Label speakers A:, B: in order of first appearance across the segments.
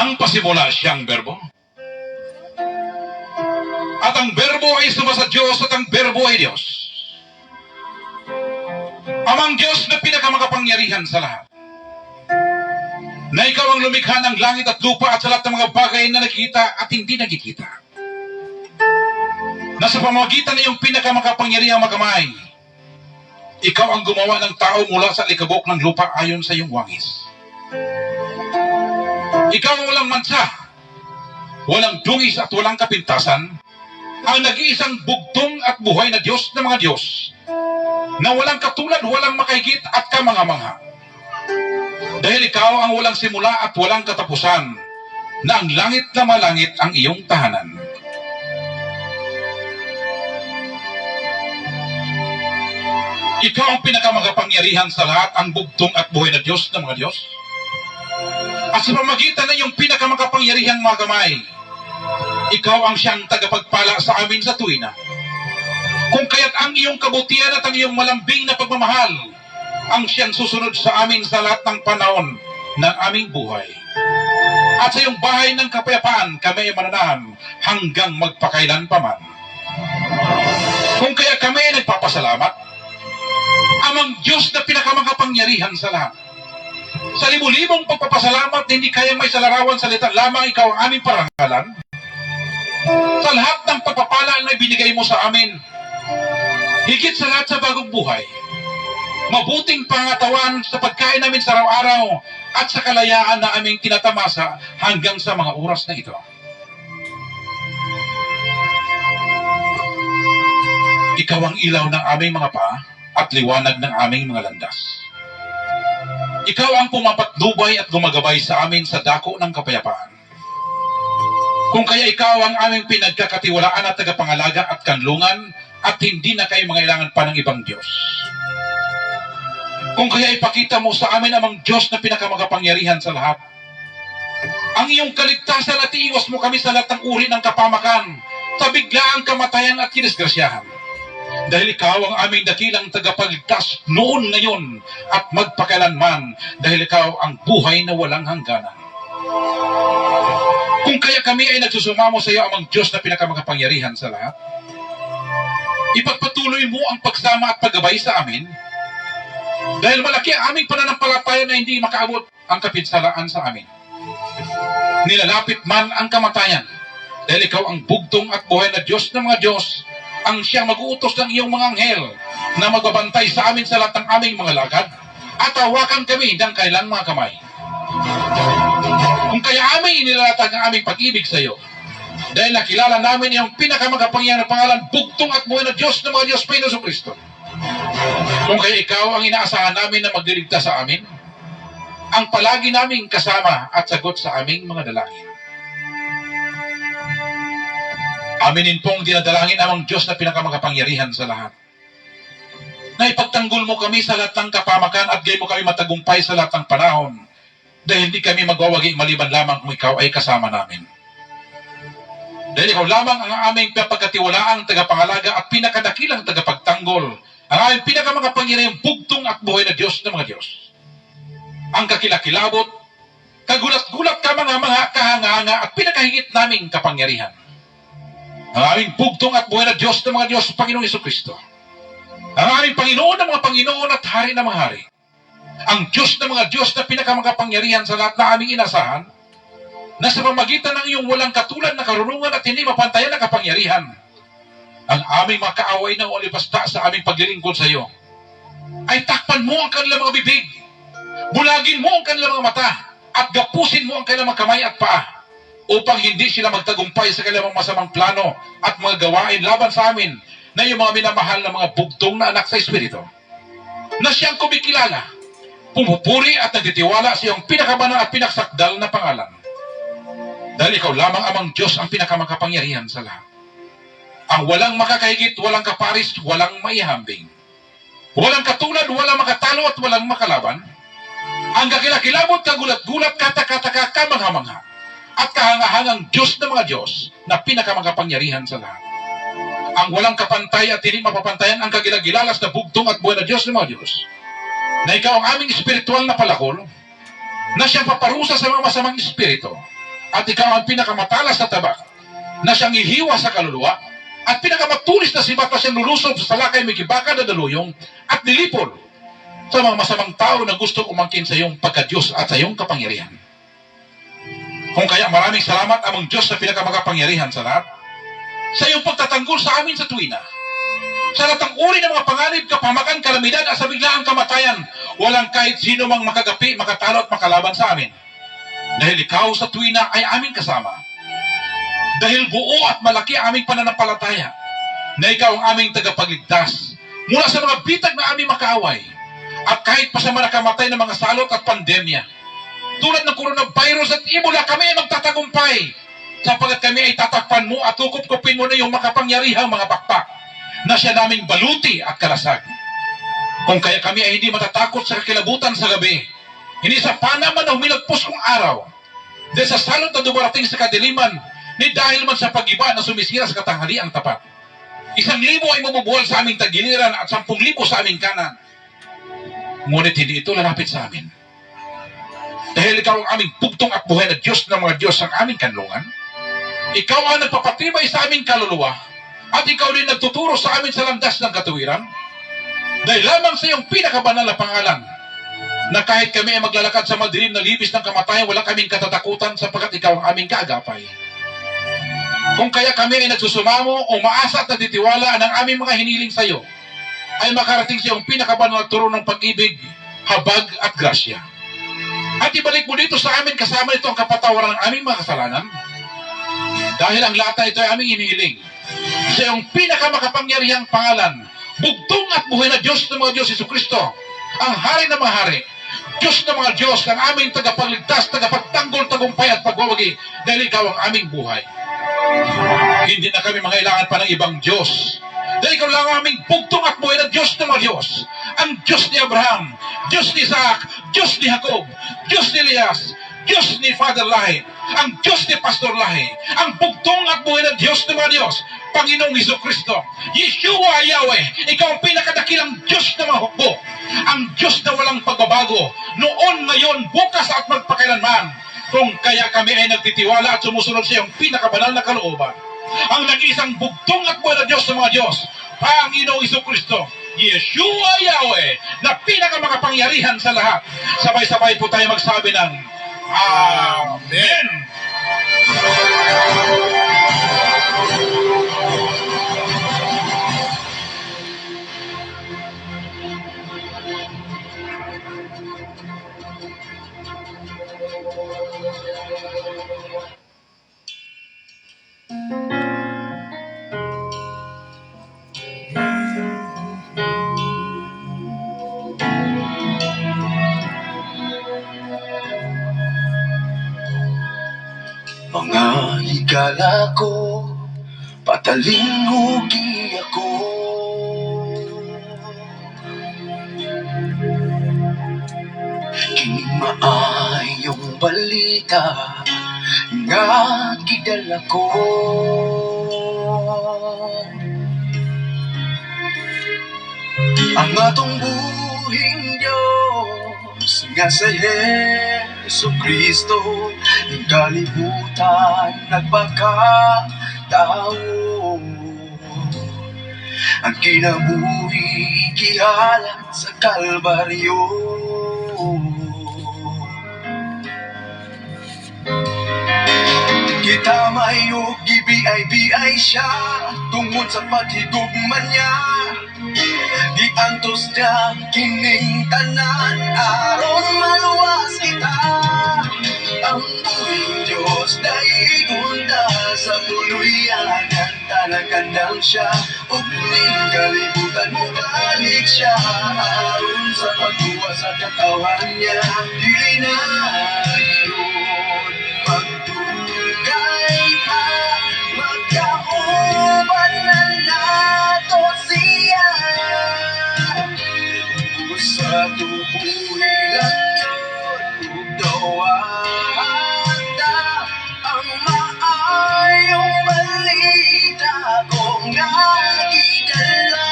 A: Walang pasimula siyang berbo. At ang berbo ay sumasa Diyos at ang berbo ay Diyos. Amang Diyos na pinakamakapangyarihan sa lahat. Na ikaw ang lumikha ng langit at lupa at sa lahat ng mga bagay na nakikita at hindi nakikita. Na sa pamamagitan ng iyong pinakamakapangyarihang makamay, ikaw ang gumawa ng tao mula sa likabok ng lupa ayon sa iyong wangis. Ikaw ang walang mansa, walang dungis at walang kapintasan, ang nag-iisang bugtong at buhay na Diyos ng mga Diyos, na walang katulad, walang makahigit at kamangha-mangha. Dahil ikaw ang walang simula at walang katapusan, na ang langit na malangit ang iyong tahanan. Ikaw ang pinakamagapangyarihan sa lahat, ang bugtong at buhay na Diyos ng mga Diyos. At sa pamagitan ng iyong pinakamakapangyarihang mga kamay, ikaw ang siyang tagapagpala sa amin sa tuwina. Kung kaya't ang iyong kabutihan at ang iyong malambing na pagmamahal ang siyang susunod sa amin sa lahat ng panahon ng aming buhay. At sa iyong bahay ng kapayapaan kami ay mananahan hanggang magpakailan pa man. Kung kaya kami ay nagpapasalamat, amang Diyos na pinakamakapangyarihan sa lahat. Sa libu-libong pagpapasalamat, hindi kayang may salarawan salita lamang ikaw ang aming parangalan. Sa lahat ng pagpapala na ibinigay mo sa amin, higit sa lahat sa bagong buhay, mabuting pangatawan sa pagkain namin sa araw-araw at sa kalayaan na aming tinatamasa hanggang sa mga oras na ito. Ikaw ang ilaw ng aming mga paa at liwanag ng aming mga landas. Ikaw ang pumapatnubay at gumagabay sa amin sa dako ng kapayapaan. Kung kaya ikaw ang aming pinagkakatiwalaan at tagapangalaga at kanlungan at hindi na kayo mangailangan pa ng ibang Diyos. Kung kaya ipakita mo sa amin amang Diyos na pinakamagapangyarihan sa lahat. Ang iyong kaligtasan at iiwas mo kami sa lahat ng uri ng kapamakan, sa biglaang kamatayan at kinisgrasyahan. Dahil ikaw ang aming dakilang tagapagligtas noon, ngayon at magpakailanman, dahil ikaw ang buhay na walang hangganan. Kung kaya kami ay nagsusumamo sa iyo amang Diyos na pinakamakapangyarihan sa lahat, ipagpatuloy mo ang pagsama at paggabay sa amin, dahil malaki ang aming pananampalataya na hindi makaabot ang kapinsalaan sa amin. Nilalapit man ang kamatayan, dahil ikaw ang bugtong at buhay na Diyos ng mga Diyos, ang siyang mag-uutos ng iyong mga anghel na magbabantay sa amin sa lahat ng aming mga lakad at hawakan kami ng kailang mga kamay. Kung kaya aming inilatag ang aming pag-ibig sa iyo, dahil nakilala namin iyong pinakamagapangyarihan na pangalan, bugtong at buhay na Diyos ng mga Diyos, Panginoon Kristo. Kung kaya ikaw ang inaasahan namin na magliligtas sa amin, ang palagi naming kasama at sagot sa aming mga dalangin. Aminin pong dinadalangin amang Diyos na pinakamakapangyarihan sa lahat. Na ipagtanggol mo kami sa lahat ng kapamakan at gayon mo kami matagumpay sa lahat ng panahon, dahil hindi kami magwawagi maliban lamang kung ikaw ay kasama namin. Dahil ikaw lamang ang aming pagkatiwalaang tagapangalaga at pinakadakilang tagapagtanggol, ang aming pinakamakapangyarihang bugtong at buhay na Diyos ng mga Diyos. Ang kakilakilabot, kagulat-gulat ka mga kahanga-hanga at pinakahigit naming kapangyarihan. Ang aming bugtong at buhay na Diyos ng mga Diyos, Panginoong Jesucristo. Ang aming Panginoon ng mga Panginoon at Hari ng mga Hari. Ang Diyos ng mga Diyos na pinakamakapangyarihan sa lahat na aming inasahan, na sa pamagitan ng iyong walang katulad na karunungan at hindi mapantayan na kapangyarihan, ang aming mga kaaway na walibasta sa aming paglilingkod sa iyo, ay takpan mo ang kanilang mga bibig, bulagin mo ang kanilang mga mata, at gapusin mo ang kanilang mga kamay at paa, upang hindi sila magtagumpay sa kanilang masamang plano at mga gawain laban sa amin na yung mga minamahal na mga bugtong na anak sa Espiritu, na siyang kumikilala, pumupuri at nagtitiwala sa iyong pinakabanal at pinaksakdal na pangalan. Dahil ikaw lamang amang Diyos ang pinakamakapangyarihan sa lahat. Ang walang makakahigit, walang kaparis, walang maihambing. Walang katulad, walang makatalo at walang makalaban. Ang kakilakilabot, kagulat-gulat, katakataka, kamangha-mangha, at kahangahangang Diyos ng mga Diyos na pinakamakapangyarihan sa lahat. Ang walang kapantay at hindi mapapantayan ang kagilagilalas na bugtong at buhay na Diyos ng mga Diyos, na ikaw ang aming espiritual na palakol, na siyang paparusa sa mga masamang espiritu, at ikaw ang pinakamatalas na tabak na siyang ihiwa sa kaluluwa at pinakamatulis na sibat na siyang lulusob sa salakay may kibaka na daluyong at nilipol sa mga masamang tao na gusto umangkin sa iyong pagka-Diyos at sa iyong kapangyarihan. Kung kaya maraming salamat among Diyos na pinakamakapangyarihan sa lahat sa iyong pagtatanggol sa amin sa tuwina. Sa lahat ng uri ng mga panganib, kapamakan, kalamidad at sa biglaang kamatayan, walang kahit sino mang makagapi, makatalo at makalaban sa amin. Dahil ikaw sa tuwina ay aming kasama. Dahil buo at malaki aming pananampalataya na ikaw ang aming tagapagligtas mula sa mga bitag na aming makaaway at kahit pa sa mga nakamatay ng mga salot at pandemya. Tulad ng coronavirus at Ebola, kami ay magtatagumpay sapagkat kami ay tatakpan mo at tukup-kupin mo na yung makapangyarihang mga bakpak na siya naming baluti at kalasag. Kung kaya kami ay hindi matatakot sa kakilabutan sa gabi, hindi sa panaman na humilagpos kong araw, dahil sa salot na dumarating sa kadiliman, ni dahil man sa pag-iba na sumisira sa katanghaliang tapat. 1,000 ay mabubuwal sa aming tagiliran at 10,000 sa aming kanan. Ngunit hindi ito lalapit sa amin. Dahil ikaw ang aming bugtong at buhay na Diyos ng mga Diyos ang aming kanlungan. Ikaw ang nagpapatibay sa aming kaluluwa at ikaw din nagtuturo sa amin sa landas ng katuwiran. Dahil lamang sa iyong pinakabanal na pangalan na kahit kami ay maglalakad sa madilim na libis ng kamatayan, wala kaming katatakutan sapagkat ikaw ang aming kaagapay. Kung kaya kami ay nagsusumamo o maasa at natitiwala ng aming mga hiniling sa iyo, ay makarating sa iyong pinakabanal na turo ng pag-ibig, habag at grasya. At ibalik mo dito sa amin kasama ito ang kapatawaran ng aming mga kasalanan. Dahil ang lahat na ito ay aming hinihiling sa iyong pinakamakapangyarihang pangalan, bugtong at buhay na Diyos ng mga Diyos, Jesucristo, ang hari ng mga hari, Diyos ng mga Diyos, ang aming tagapagligtas, tagapagtanggol, tagumpay at pagwawagi, dahil ikaw ang aming buhay. Hindi na kami mangailangan pa ng ibang Diyos. Dahil ikaw lang ang aming bugtong at buhay na Diyos ng mga Diyos. Ang Diyos ni Abraham, Diyos ni Isaac, Diyos ni Jacob, Diyos ni Elias, Diyos ni Father Lahi, ang Diyos ni Pastor Lahi, ang bugtong at buhay na Diyos ng mga Diyos, Panginoong Jesucristo, Yeshua Yahweh, ikaw ang pinakadakilang Diyos na mga hukbo, ang Diyos na walang pagbabago, noon, ngayon, bukas at magpakailanman. Kung kaya kami ay nagtitiwala at sumusunod sa iyong pinakabanal na kalooban, ang nag-isang bugtong at buhay na Diyos ng mga Diyos, Panginoong Jesucristo, Yeshua Yahweh, na pinakamakapangyarihan sa lahat. Sabay-sabay po tayo magsabi ng Amen.
B: Mga higala ko, patalinhugi ako. Kini maayong balita nga gidala ko. Ang atong buhing Diyos nga sa Jesucristo, ang kalibutan nagpakatao. Ang kinabuhi gihalat sa Kalbaryo. Kita mayog gibiay-biay siya tungod sa paghigugman niya. Giantos niya kining tanan aron maluwas kita. Ang buhing Diyos daigon ta sa tuluyanan, tanagandang siya ug ning kalibutan mo balik siya aron sa pagbuwa sa katawan niya. Dili na iyon magdugay pa, magkauban na nato siya. Sa tubuhi lang yun, ugdawan ta ang maayong balita ko nga gidala.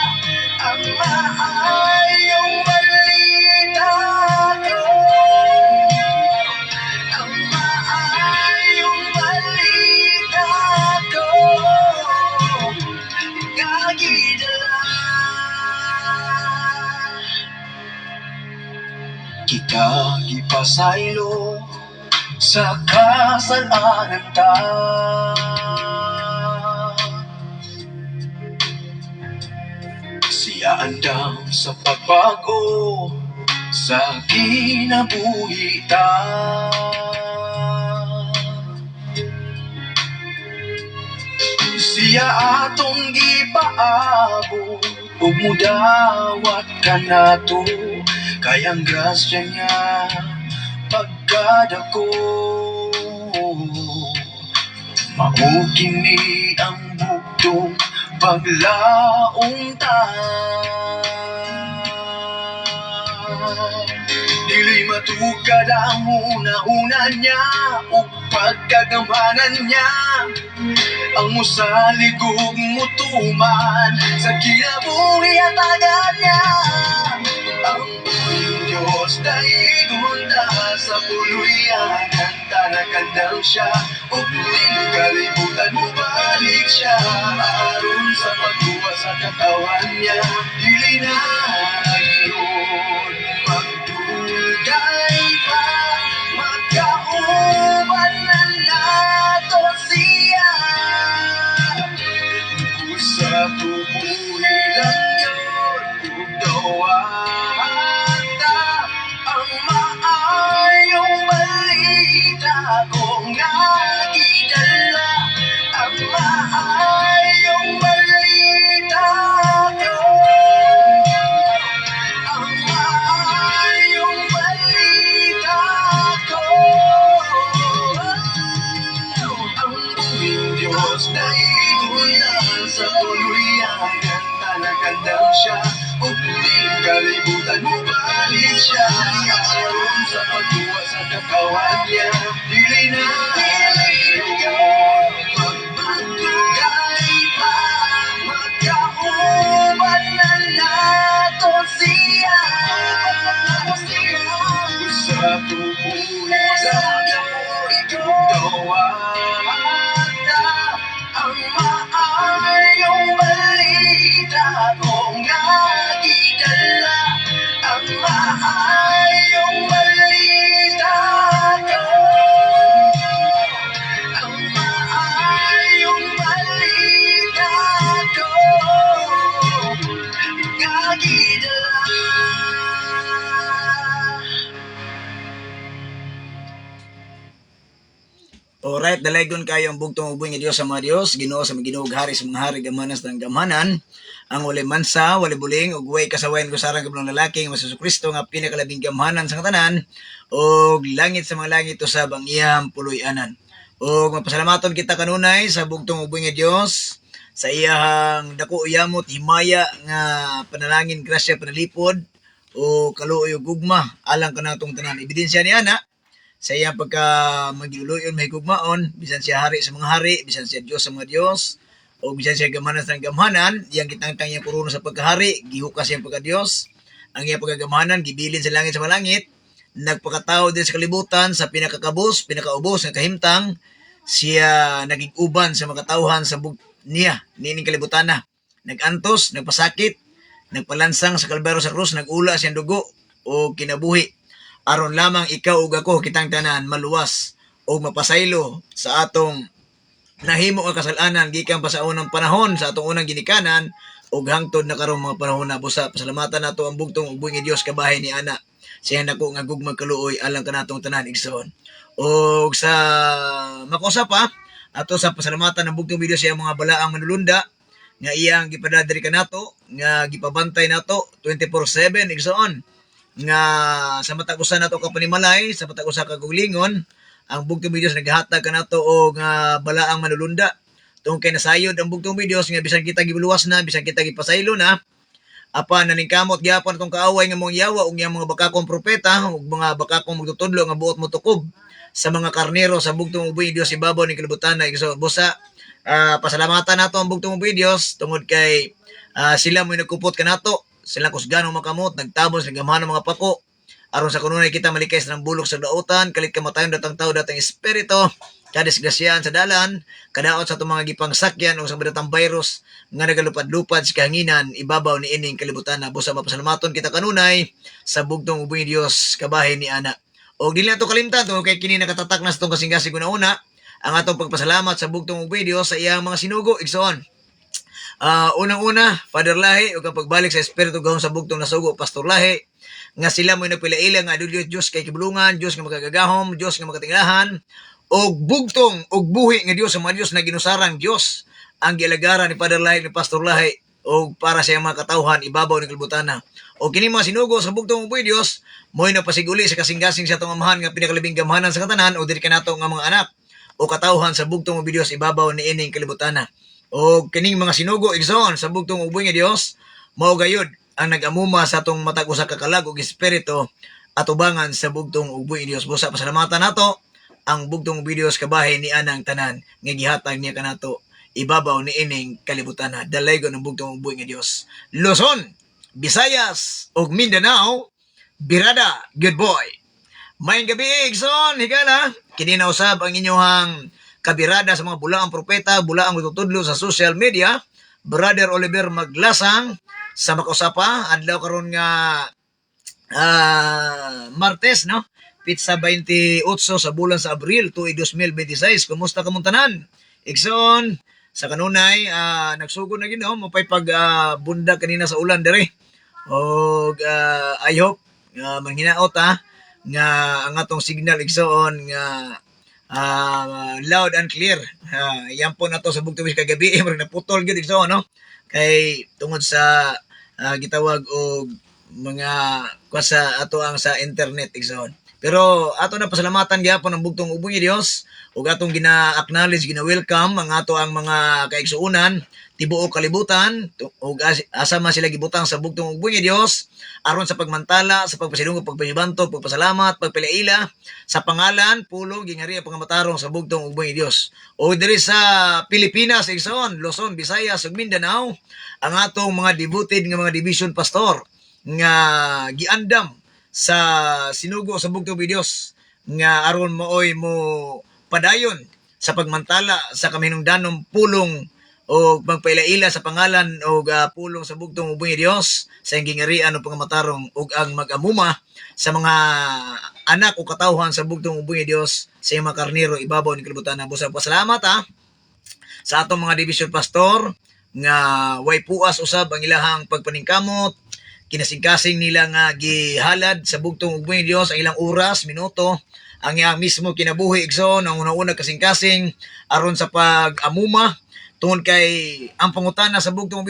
B: Ang maayong balita ko, ang maayong kita gipasaylo sa kasalanan ta. Siya andam sa pagbago sa kinabuhi ta. Siya atong gipaabot ug mudawat kanato kayang grasya niya pagkadako. Mao kini ang bugtong paglaong ta. Dili matugad ang una-una niya o pagkagamanan niya. Ang musalig ug mutuman sa kinabuhi at agad niya. Ang buhing Diyos daigon ta sa puluyanan, tanakandang siya ug ning kalibutan mo balik siya. Aron sa pagbuwa sa katawan niya, dili na yun magdugay pa. Magkauban na nato siya sa tubuhi lang yun. Ug dawata ang maayong balita kung nagidala. Ang maayong balita ko. Ang maayong balita ko. Ang buhing Diyos na igunan sa puluyanan, tanakandang siya ug ning kalibutan mo balik siya. Aron sa pagbuwa sa katawan niya, dili na yun magdugay pa. Magkauban na nato siya sa tubuhi lang yun. Dawata ang maayong balita kung nagidala. Ang maayong balita ko. Ang maayong balita ko. Nagidala.
C: Alright, dalaygon kayo ang bugtong uboy nga Dios sa mga Dios, Ginoo sa mga Ginoo, hari sa mga hari, gamanas ng gamanan, ang wali mansa, wali buling, ug way kasawayan ko sarang kablong lalaki, nga Hesus Kristo nga pinakalabing gamanan sa tanan, ug langit sa mga langit to sa bangyam puloy-anan. Ug mapasalamaton kita kanunay sa bugtong uboy nga Dios, sa iyang dako yamot himaya nga panalangin, grasya, panalipod, o kaluoy ug gugma alang kanatong tanan. Ebidensya ni ana sa iyang pagka magiluluyon may gugmaon, bisan siya hari sa mga hari, bisan siya Dios sa mga Dios, o bisan siya gamanan sa gamanan, iyang kitangtang iyang kuruno sa pagkahari, gihukas iyang pagka-Dios, ang iyang pagkagamanan, gibilin sa langit sa malangit, nagpakatao din sa kalibutan, sa pinakakabos, pinakaubos ng kahimtang, siya naging uban sa makatauhan sa niya, nining kalibutan na. Nagantos, nagpasakit, nagpalansang sa kalbero sa krus, nagula siyang dugo, o kinabuhi. Aron lamang ikaw ug ako kitang tanan maluwas o mapasaylo sa atong nahimo nga kasalanan gikan pa sa unang panahon sa atong unang ginikanan ug hangtod na karong mga panahon na busa. Pasalamatan nato ang bugtong uboy nga Dios kabahin ni ana. Siya nako nga gugmang kaluoy alang kanatong tanan igsoon. Ug sa makosa pa ato sa pasalamatan ng bugtong video sa mga balaang manulunda nga iyang gipadadiri kanato nga gipabantay nato 24/7 igsoon. Nga sa matag usa nato ka panimalay, sa matag usa ka guglingon, ang bugtong videos naghatag kanato og nga balaang manulunda. Tungod kay nasayod ang bugtong videos nga bisan kita gibuluwas na, bisan kita gipasaylo na, apan naningkamot gyapon atong kaaway nga mong yawa ug yang mga bakakong propeta ug mga bakakong magtutudlo nga buot mo tukob sa mga karnero sa bugtong uboy Dios ibabaw ni kalibutan na so busa. Pasalamatan nato ang bugtong uboy Dios tungod kay sila mo nagkupot kanato. Sila kusganong makamot, nagtabon sa gamahan ng mga pako. Aron sa kanunay kita malikay sa ng bulok sa dautan, kalit kamatayon datang tao datang espiritu, kadisgrasyahan sa dalan, kadaot sa itong mga gipangsakyan o sa badatang virus nga nagalupad-lupad sa kahanginan, ibabaw ni ining kalibutan na busa mapasalamaton kita kanunay sa bugtong ubing Dios kabahin ni ana. O dili nato kalimtan to kay kini nakatatak na sa itong kasing-kasing una ang atong pagpasalamat sa bugtong ubing Dios sa iyang mga sinugo igsoon. Unang-una, Father Lahi, o kang pagbalik sa Espiritu gahon sa bugtong nasugo, Pastor Lahi, nga sila mo napila-ila nga adulyo Diyos kay kibulungan, Diyos nga magagagahom, Diyos nga magatinglahan, o bugtong, o buhi nga Diyos, sa mga Diyos na ginusarang Diyos, ang gialagara ni Father Lahi, ni Pastor Lahi, o para sa mga katauhan, ibabaw ni kalibutana. O kini mga sinugo sa bugtong uboy Diyos, mo'y napasiguli sa kasing-kasing sa itong amahan nga pinakalabing gamhanan sa katanan, o diri ka nato nga mga anak, o katauhan sa bugtong uboy Diyos, ibabaw ni ining kalibutana. O kining mga sinugo igsoon sa bugtong uboy nga Dios mao gayud ang nag-amuma sa atong matag usa ka kalag ug espiritu atubangan sa bugtong uboy nga Dios. Busa pasalamatan nato ang bugtong uboy Dios kabahin ni anang tanan nga gihatag niya kanato ibabaw ni ining kalibutan. Dalaygon ang bugtong uboy nga Dios. Luzon, Visayas ug Mindanao, birada, good boy. Maayong gabi igsoon higala kini na usab ang inyong kabirada sa mga bulaang propeta, bulaang tutudlo sa social media, Brother Oliver Maglasang, sa makausapa, adlaw karon nga Martes, no? Pizza 28 sa bulan sa Abril, tuig 2026. Kumusta ka mong tanan? Igsoon, sa kanunay, nagsugod na gino, mapay pag bunda kanina sa ulan dere. O I hope, manghinaot nga ang atong signal igsoon nga loud and clear. Yan po na to sa bugtong kagabi marag naputol gyud so no kay tungod sa gitawag og mga kusa ato ang sa internet igsoon. Pero ato na pasalamatan gyapon ang bugtong ubong Dios ug atong gina-acknowledge, gina-welcome ang ato ang mga kaigsuonan tibuok kalibutan ug asa man sila gibutang sa bugtong ubong Dios aron sa pagmantala, sa pagpasidungog, pagpahibanto, pagpasalamat, pagpiliila sa pangalan, pulong, gingharian, pangamatarong sa bugtong ubong Dios. O diri sa Pilipinas, igsoon, Luzon, Visayas ug Mindanao, ang atong mga devoted nga mga division pastor nga giandam sa sinugo sa bugtong ubong Dios nga aron mooy mo padayon sa pagmantala sa kamihinungdanon pulong o magpailaila sa pangalan o pulong sa bugtong ubong Dios sa gingharian o pangamatarong ug ang mag-amuma sa mga anak o katawhan sa bugtong ubong Dios sa mga karnero ibabaw ni kalibutan. Busa pasalamat sa atong mga division pastor nga way puas usab ang ilahang pagpaningkamot, kinasing-kasing nila nga gihalad sa bugtong ubong Dios ang ilang oras, minuto, ang iya mismo kinabuhi igsoon ang una-una kasing-kasing aron sa pag-amuma tungod kay ang pangutana sa bugtong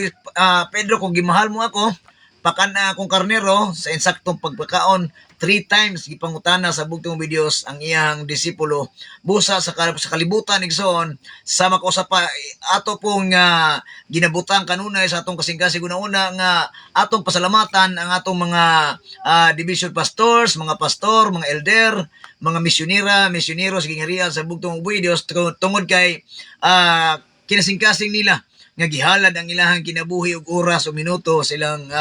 C: Pedro, kung gimahal mo ako, pakana akong karnero sa insaktong pagpakaon 3 times gipangutana sa bugtong Dios ang iyang disipulo busa sa kalibutan igsoon sa makausap pa ato pong ginabutang kanunay sa atong kasing-kasing una nga atong pasalamatan ang atong mga division pastors, mga pastor, mga elder, mga misyonero sa gingharian sa bugtong Dios tungod kay kinasing-kasing nila nga gihalad ang ilahang kinabuhi og oras o minuto silang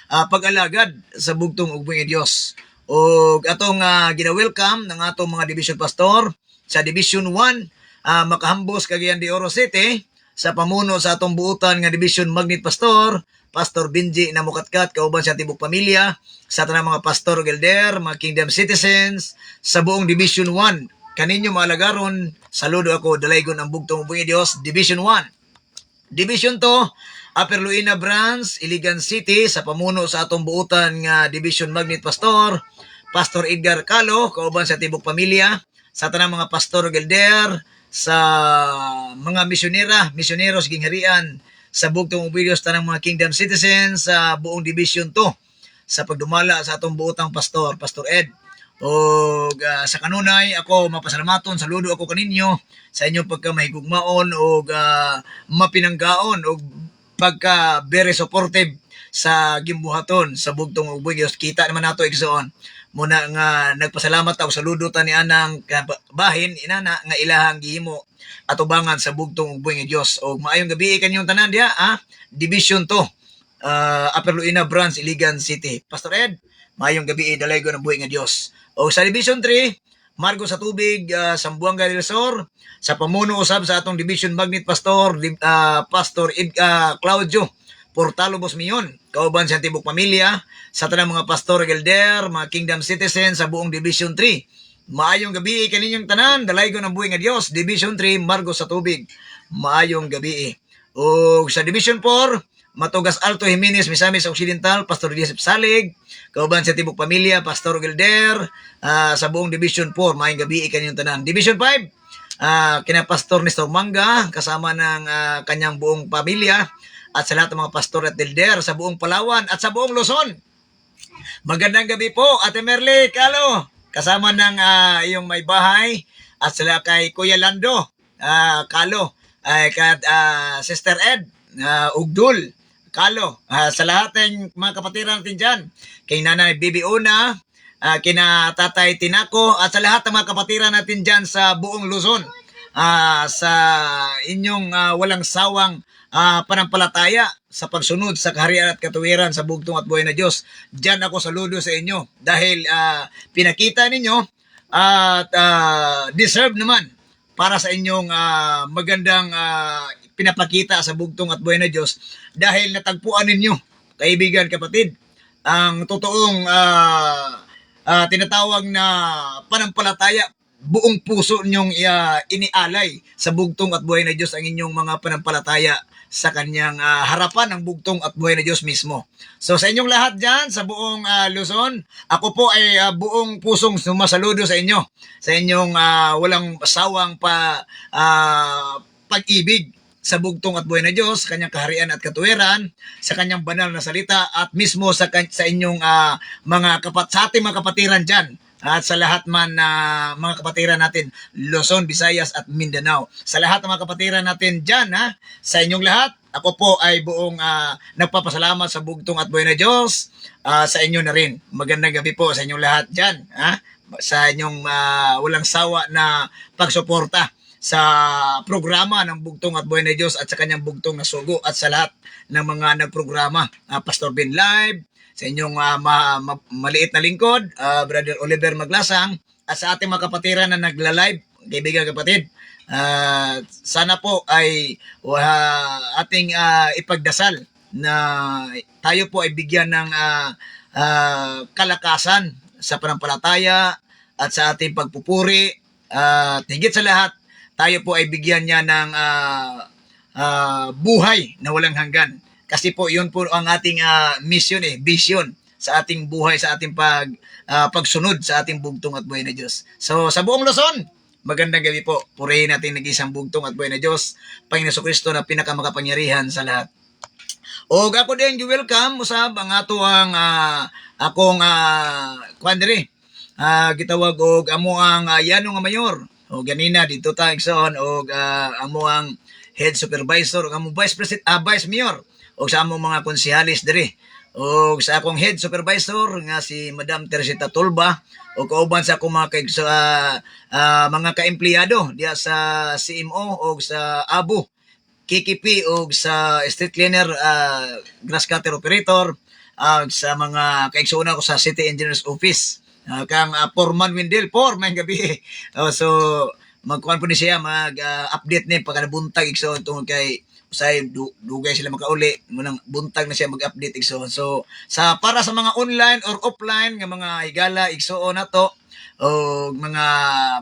C: pag-alagad sa bugtong ubong Dios. O atong gina-welcome ng atong mga division pastor sa Division 1, Makahambos, Cagayan de Oro City, sa pamuno sa atong buutan nga Division Magnet Pastor, Pastor Benji Namukatkat, kauban sa tibok pamilya, sa tanang mga pastor ug elder, mga kingdom citizens, sa buong Division 1. Kaninyo maalagaron, saludo ako, dalaygon ang bugtong ubong Dios, Division 1. Division 2, Upper Luina Branch, Iligan City, sa pamuno sa atong buutan nga Division Magnet Pastor, Pastor Edgar Calo, kauban sa tibok pamilya, sa tanang mga pastor ug elder, sa mga misyoneros gingharian, sa bugtong ubong Dios, tanang mga kingdom citizens, sa buong Division 2, sa pagdumala sa atong buutang pastor, Pastor Ed. O sa kanunay ako mapasalamaton, saludo ako kaninyo sa inyong pagkamahigugmaon o mapinanggaon o pagka very supportive sa gimbuhaton sa bugtong ubong Dios. Kita naman nato igsoon muna nga nagpasalamat ako, saludo ta ni anang bahin inana nga ilahang gihimo atubangan sa bugtong ubong Dios. O maayong gabi kanyong tanan diha Division 2, Upper Luina Branch, Iligan City. Pastor Ed, maayong gabi, dalaygon ang buhay nga Dios. O sa Division 3, Margo sa Tubig, Sambuanga del Sur, sa pamuno usab sa atong Division Magnet Pastor, Pastor Claudio Portalo Bosmion, kauban sa tibok pamilya, sa tanang mga pastor elder, mga kingdom citizens sa buong Division 3. Maayong gabi kaninyong tanan, dalaygon ang buhay nga Dios, Division 3, Margo sa Tubig. Maayong gabi. O sa Division 4, Matugas Alto Jimenez, Misamis Occidental, Pastor Joseph Salig, kauban sa tibok pamilya, Pastor Gilder, sa buong Division 4, maayong gabi kaninyong tanan. Division 5, kina Pastor Nestor Manga, kasama ng kanyang buong pamilya, at sa lahat ng mga pastor at elder sa buong Palawan at sa buong Luzon. Magandang gabi po, Ate Merly Kalo, kasama ng iyong may bahay, at sila kay Kuya Lando Kalo, kay Sister Ed Ugdul Kalo, sa lahat ng mga kapatiran natin dyan, kay Nanay Bibi Una, kina Tatay Tinako, at sa lahat ng mga kapatiran natin dyan sa buong Luzon, sa inyong walang sawang panampalataya sa pagsunod sa kaharian at katuwiran sa bugtong at buhay na Diyos. Diyan ako saludo sa inyo dahil pinakita ninyo at deserve naman para sa inyong magandang pinapakita sa bugtong at buhay na Diyos dahil natagpuan ninyo, kaibigan, kapatid, ang totoong tinatawag na panampalataya. Buong puso ninyong inialay sa bugtong at buhay na Diyos ang inyong mga panampalataya sa kanyang harapan ng bugtong at buhay na Diyos mismo. So sa inyong lahat dyan, sa buong Luzon, ako po ay buong pusong sumasaludo sa inyo, sa inyong walang sawang pag-ibig sa bugtong at buhay na Diyos, kanyang kaharian at katuwiran, sa kanyang banal na salita, at mismo sa inyong sa ating mga kapatiran dyan, at sa lahat man mga kapatiran natin, Luzon, Visayas at Mindanao. Sa lahat ng mga kapatiran natin dyan, sa inyong lahat, ako po ay buong nagpapasalamat sa bugtong at buhay na Diyos, sa inyo na rin. Magandang gabi po sa inyong lahat dyan, sa inyong walang sawa na pagsuporta sa programa ng bugtong at buhay na Diyos at sa kanyang bugtong na sugo, at sa lahat ng mga nagprograma, Pastor Ben Live, sa inyong maliit na lingkod, Brother Oliver Maglasang, at sa ating mga kapatiran na nagla-live, kaibigan kapatid, sana po ay ating ipagdasal na tayo po ay bigyan ng kalakasan sa panampalataya at sa ating pagpupuri, at higit sa lahat, tayo po ay bigyan niya ng buhay na walang hanggan. Kasi po, yun po ang ating mission, vision sa ating buhay, sa ating pagsunod sa ating bugtong at buhay na Diyos. So, sa buong Luzon, magandang gabi po. Purihin natin nag-isang bugtong at buhay na Diyos, Panginoon Jesucristo na pinakamakapangyarihan sa lahat. O ako din, welcome, usab, ang ato ang akong gitawag og amo ang Yanong nga Mayor. O ganina, dito tayo igsoon, o amo ang Head Supervisor, o amo Vice Mayor, o sa among mga konsehalis diri, o sa akong Head Supervisor nga si Madam Teresita Tulba, o kauban sa akong mga kaempleyado diya sa CMO o sa ABU, KKP o sa Street Cleaner, Grass Cutter Operator, sa mga kaigsuuna ko sa City Engineers Office, kang Foreman Windel, may gabi. So magkuhan po ni siya, mag-update ni pagkanabuntag igsoon tungkol kay usay dugay sila makauli, munang buntag na siya mag-update igsoon. So sa para sa mga online or offline nga mga higala igsoon nato o mga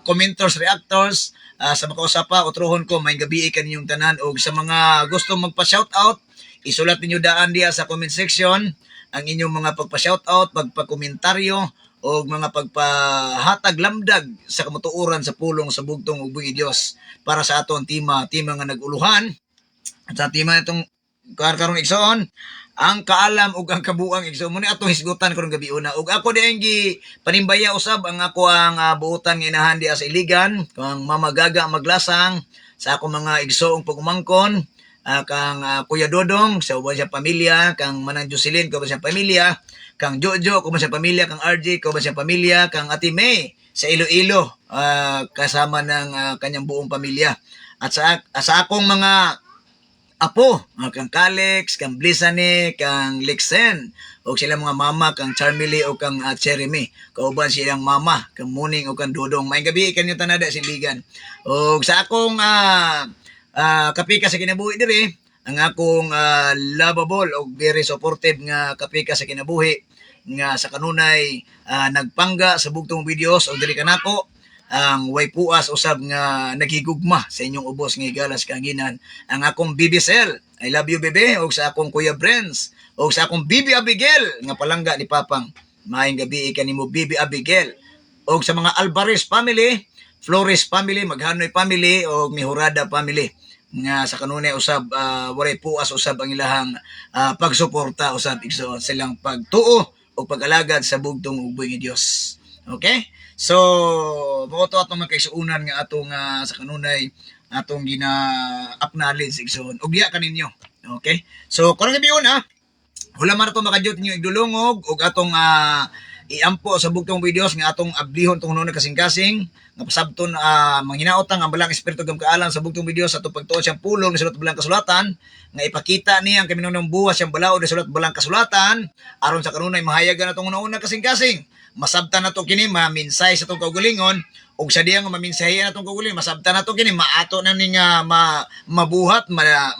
C: commenters, reactors, sa makausapa utrohon ko may gabi kaninyong tanan, o sa mga gusto magpa-shoutout, isulat ninyo daan diya sa comment section ang inyong mga pagpa-shoutout, pagpa-komentaryo, o mga pagpahatag lamdag sa kamatuoran sa pulong sa bugtong ug buhi Dios para sa aton tima nga naguluhan. At sa tima itong karon igsoon, ang kaalam ug ang kabuang igsoon mo ni atong hisgutan karon gabi una. Ug ako dieng gi panimbaya usab ang ako ang buutan nga inahan diya sa Iligan, kang Mama Gaga Maglasang, sa ako mga igsoong pagumangkon, kang Kuya Dodong sa uban siya pamilya, kang Manang Jocelyn ko ba siya pamilya, kang Jojo ko ba siya pamilya, kang RJ ko ba siya pamilya, kang Ate May sa Iloilo, kasama ng kanyang buong pamilya. At sa akong mga apo, kang Calix, kang Blisane, kang Lixen, o sila mga mama, kang Charmily o kang Jeremy. Kauban silang mama, kang Muning o kang Dudong. May gabi kanyo tanada siligan. O sa akong kapika sa kinabuhi diri, ang akong lovable o very supportive nga kapika sa kinabuhi nga sa kanunay nagpangga sa bugtong videos o diri kanako ang way puas usab nga naghigugma sa inyong ubos nga igalas kanginan ang akong Bibi Cell. I love you bebe, o sa akong Kuya Brens, o sa akong Bibi Abigail nga palangga ni Papang. Maayong gabi kanimo Bibi Abigail. O sa mga Alvarez family, Flores family, Maghanoy family o Mihurada family nga sa kanunay usab walay puas usab ang ilahang pagsuporta usab igsoon silang pagtuo o pag-alagad sa bugtong ugboy nga Dios. Okay? So, mo to atong makaisuunan nga atong sa kanunay atong gina-acknowledge igsoon. Ugya kaninyo. Okay? So, karong gabi una, hulaman ato makadyot ninyo igdulungog ug atong iampo sa bugtong videos nga atong ablihon tong hunong kasing-kasing nga pasabton manghinaotang ang balang espiritu gam kaalam sa bugtong videos sa atong pagtuo siyang pulong ni sulat balang kasulatan nga ipakita niya ang kaminunong buwas siyang balaod ni sulat balang kasulatan aron sa kanunay mahayagan atong hunong kasing-kasing. Masabtan nato kini maminsay sa atong kaugalingon ug sa diya nga maminsayan atong kaugalingon masabtan nato kini maato na ning mabuhat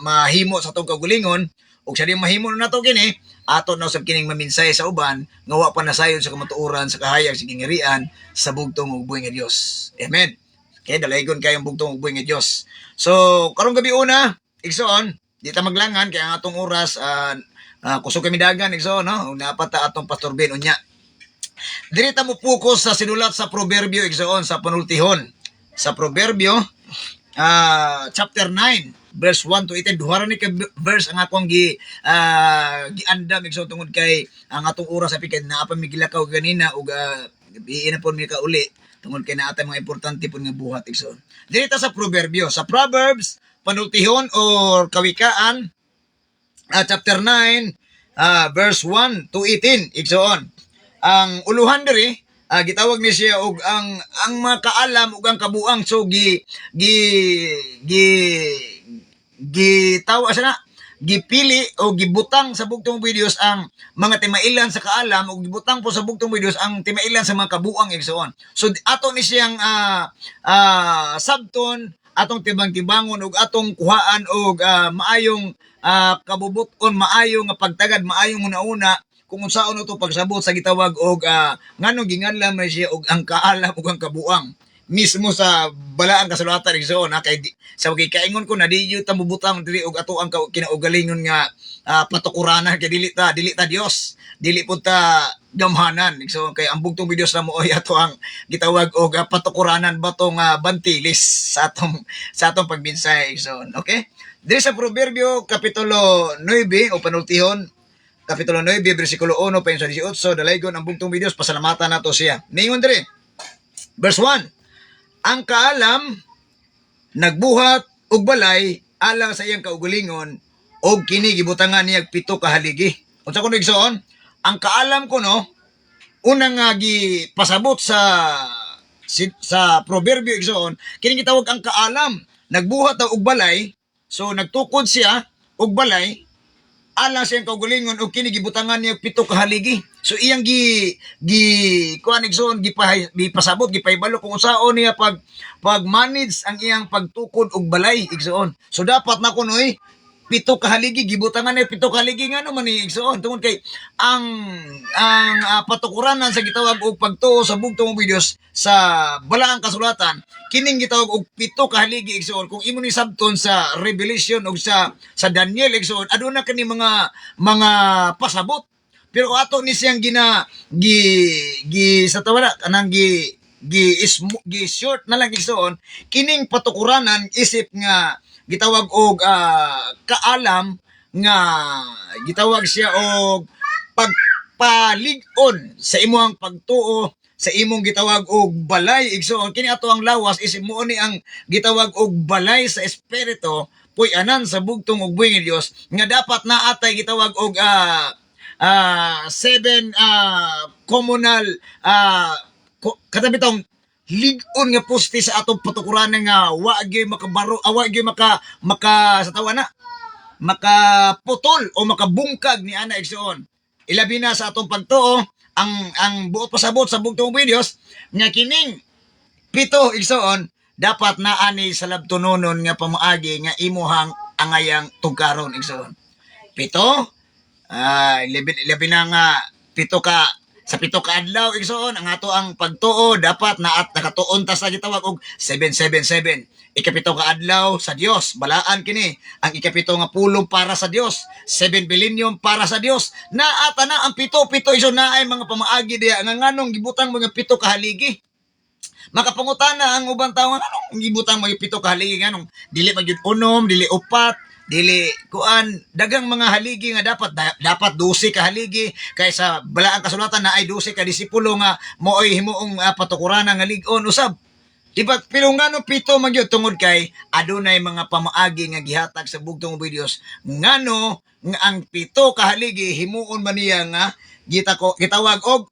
C: mahimo sa atong kaugalingon ug sa diya mahimo na nato kini ato na usab kining maminsay sa uban nga wa pa nasayon sa kamatuoran sa kahayag sa gingirian sa bugtong ugboy nga Dios. Amen. Kay dalaygon kayong bugtong ugboy nga Dios. So karong gabi una igsoon di ta maglangan kay ang atong oras kusog kami dagan igsoon no napat ta atong Pastor Ben unya. Diri ta mo focus sa sinulat sa Proverbio igsoon sa panultihon. Sa Proverbio chapter 9 verse 1 to 8 duha ni ka verse ang akong giandam igsoon tungod kay ang atong oras sa pikad naa pa migilakaw ganina ug iina pon mi ka uli tungod kay naa mga importante pon nga buhat igsoon. Diri ta sa Proverbio sa Proverbs panultihon or kawikaan chapter 9 verse 1 to 18 igsoon. Ang uluhan diri gitawag ni siya og ang makaalam ug ang kabuang so gitawa sa na gipili o gibutang sa bugtong videos ang mga timailan sa kaalam o gibutang po sa bugtong videos ang timailan sa mga kabuang igsoon. So ato ni siyang sabton atong tibang-tibangon ug atong kuhaan og maayong kabubuton, maayong pagtagad, maayong una-una kung unsaon ito pagsabot sa gitawag og nganong ginganlam na siya og ang kaalam ug ang kabuang mismo sa balaang kasulatan igsoon kay sa kaingon ko na di yu ta mubutang diri og ato ang kinaugalingon nga patukuranan kay dili ta Dios dili pud ta gamhanan igsoon kay ang bugtong videos na mo ay ato ang gitawag og patukuranan batong bantilis sa atong pagbinsay igsoon. Okay, diri sa Proverbio kapitulo 9 o panultihon Kapitulo 9, versikulo 1, payon sa 18, dalaygon ang bugtong videos, pasalamatan nato siya. Ningon dire, verse 1, ang kaalam, nagbuhat, ug balay, alang sa iyang kaugalingon, og kini gibutangan niya 7 ka haligi. Unsa kuno igsoon? Ang kaalam ko no, unang gipasabot sa proverbio igsoon, kini gitawag ang kaalam, nagbuhat og balay, so nagtukod siya og balay, alang sa iyang kaugalingon og kini gibutangan niya 7 ka haligi. So iyang kuan igsoon gipasabot gipahibalo kung unsaon niya pag manage ang iyang pagtukod og balay igsoon. So dapat na kunoy 7 ka haligi gibutangan niya 7 ka haligi ngano man ni igsoon tungod kay ang patukuranan sa gitawag og pagtuo sa bugtong videos sa balaang kasulatan kining gitawag og 7 ka haligi igsoon. Kung imo ni sabton sa Revelation og sa Daniel igsoon aduna kani mga pasabot. Pero ato ni siyang sa tawala kanang short na lang igsoon kining patukuranan isip nga gitawag og kaalam nga gitawag siya og pagpalig-on sa imong pagtuo sa imong gitawag og balay igsoon. Kini ato ang lawas isip mo ni ang gitawag og balay sa espiritu puy-anan sa bugtong og buhi nga Dios nga dapat naatay gitawag og 7 communal katabi tong ligon nga poste sa atong patukuranan nga wa gyud makabaro wa gyud maka sa tawa na makaputol o makabungkag ni ana igsoon. Ilabi na sa atong pagtuo ang buot pasabot sa bugtong videos nga kining pito igsoon dapat naani sa labtunonon nga pamaagi nga imuhang angayang tugkaron igsoon. Pito, labi na nga pito ka sa pito ka adlaw igsoon ang ato ang pagtuo dapat na at nakatuon ta sa gitawag og 777. Ikapito ka adlaw sa Dios, balaan kini. Ang ikapito nga pulong para sa Dios, 7 billion para sa Dios. Naata na ang pito-pito iso na ay mga pamaagi diya nga nganong gibutang mga pito ka haligi. Makapangutana ang ubang tao nga anong gibutang mga pito ka haligi nganong dili magyud unom, dili upat, dili kuan dagang mga haligi nga dapat 12 ka haligi kaysa balaang kasulatan na ay 12 ka disipulo nga mooy himuong patukuran nga lig-on usab. Diba, pero ngano pito magyud tungod kay adunay mga pamaagi nga gihatag sa bugtong videos ngano nga ang pito ka haligi himuon man niya nga gitawag og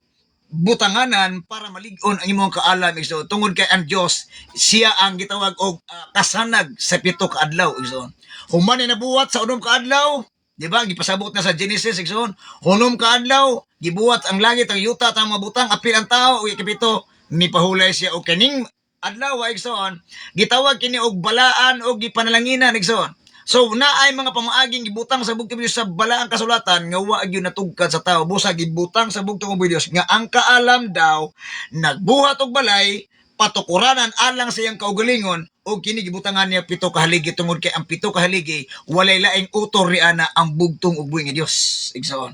C: butanganan para malig-on ang imong kaalam igsoon tungod kay ang Dios siya ang gitawag og kasanag sa pito ka adlaw igsoon. Human ni nabuhat sa unom ka adlaw, di ba? Gipasabot na sa Genesis igsoon. Unom ka adlaw, gibuhat ang langit ang yuta tang mabutang apil ang tao ug ikapito ni pahulay siya og kaning adlaw igsoon gitawag kini og balaan og gipanalanginan igsoon. So naay mga pamaaging gibutang sa bugtong videos sa balaang kasulatan nga wa gyud natugkad sa tao busa gibutang sa bugtong videos nga ang kaalam daw nagbuhat og balay patukuranan alang sa iyang kaugalingon o kini gibutangan niya pito ka haligi tungod kay ang pito ka haligi walay laing utor riana ang bugtong ug buhi nga Dios igsoon.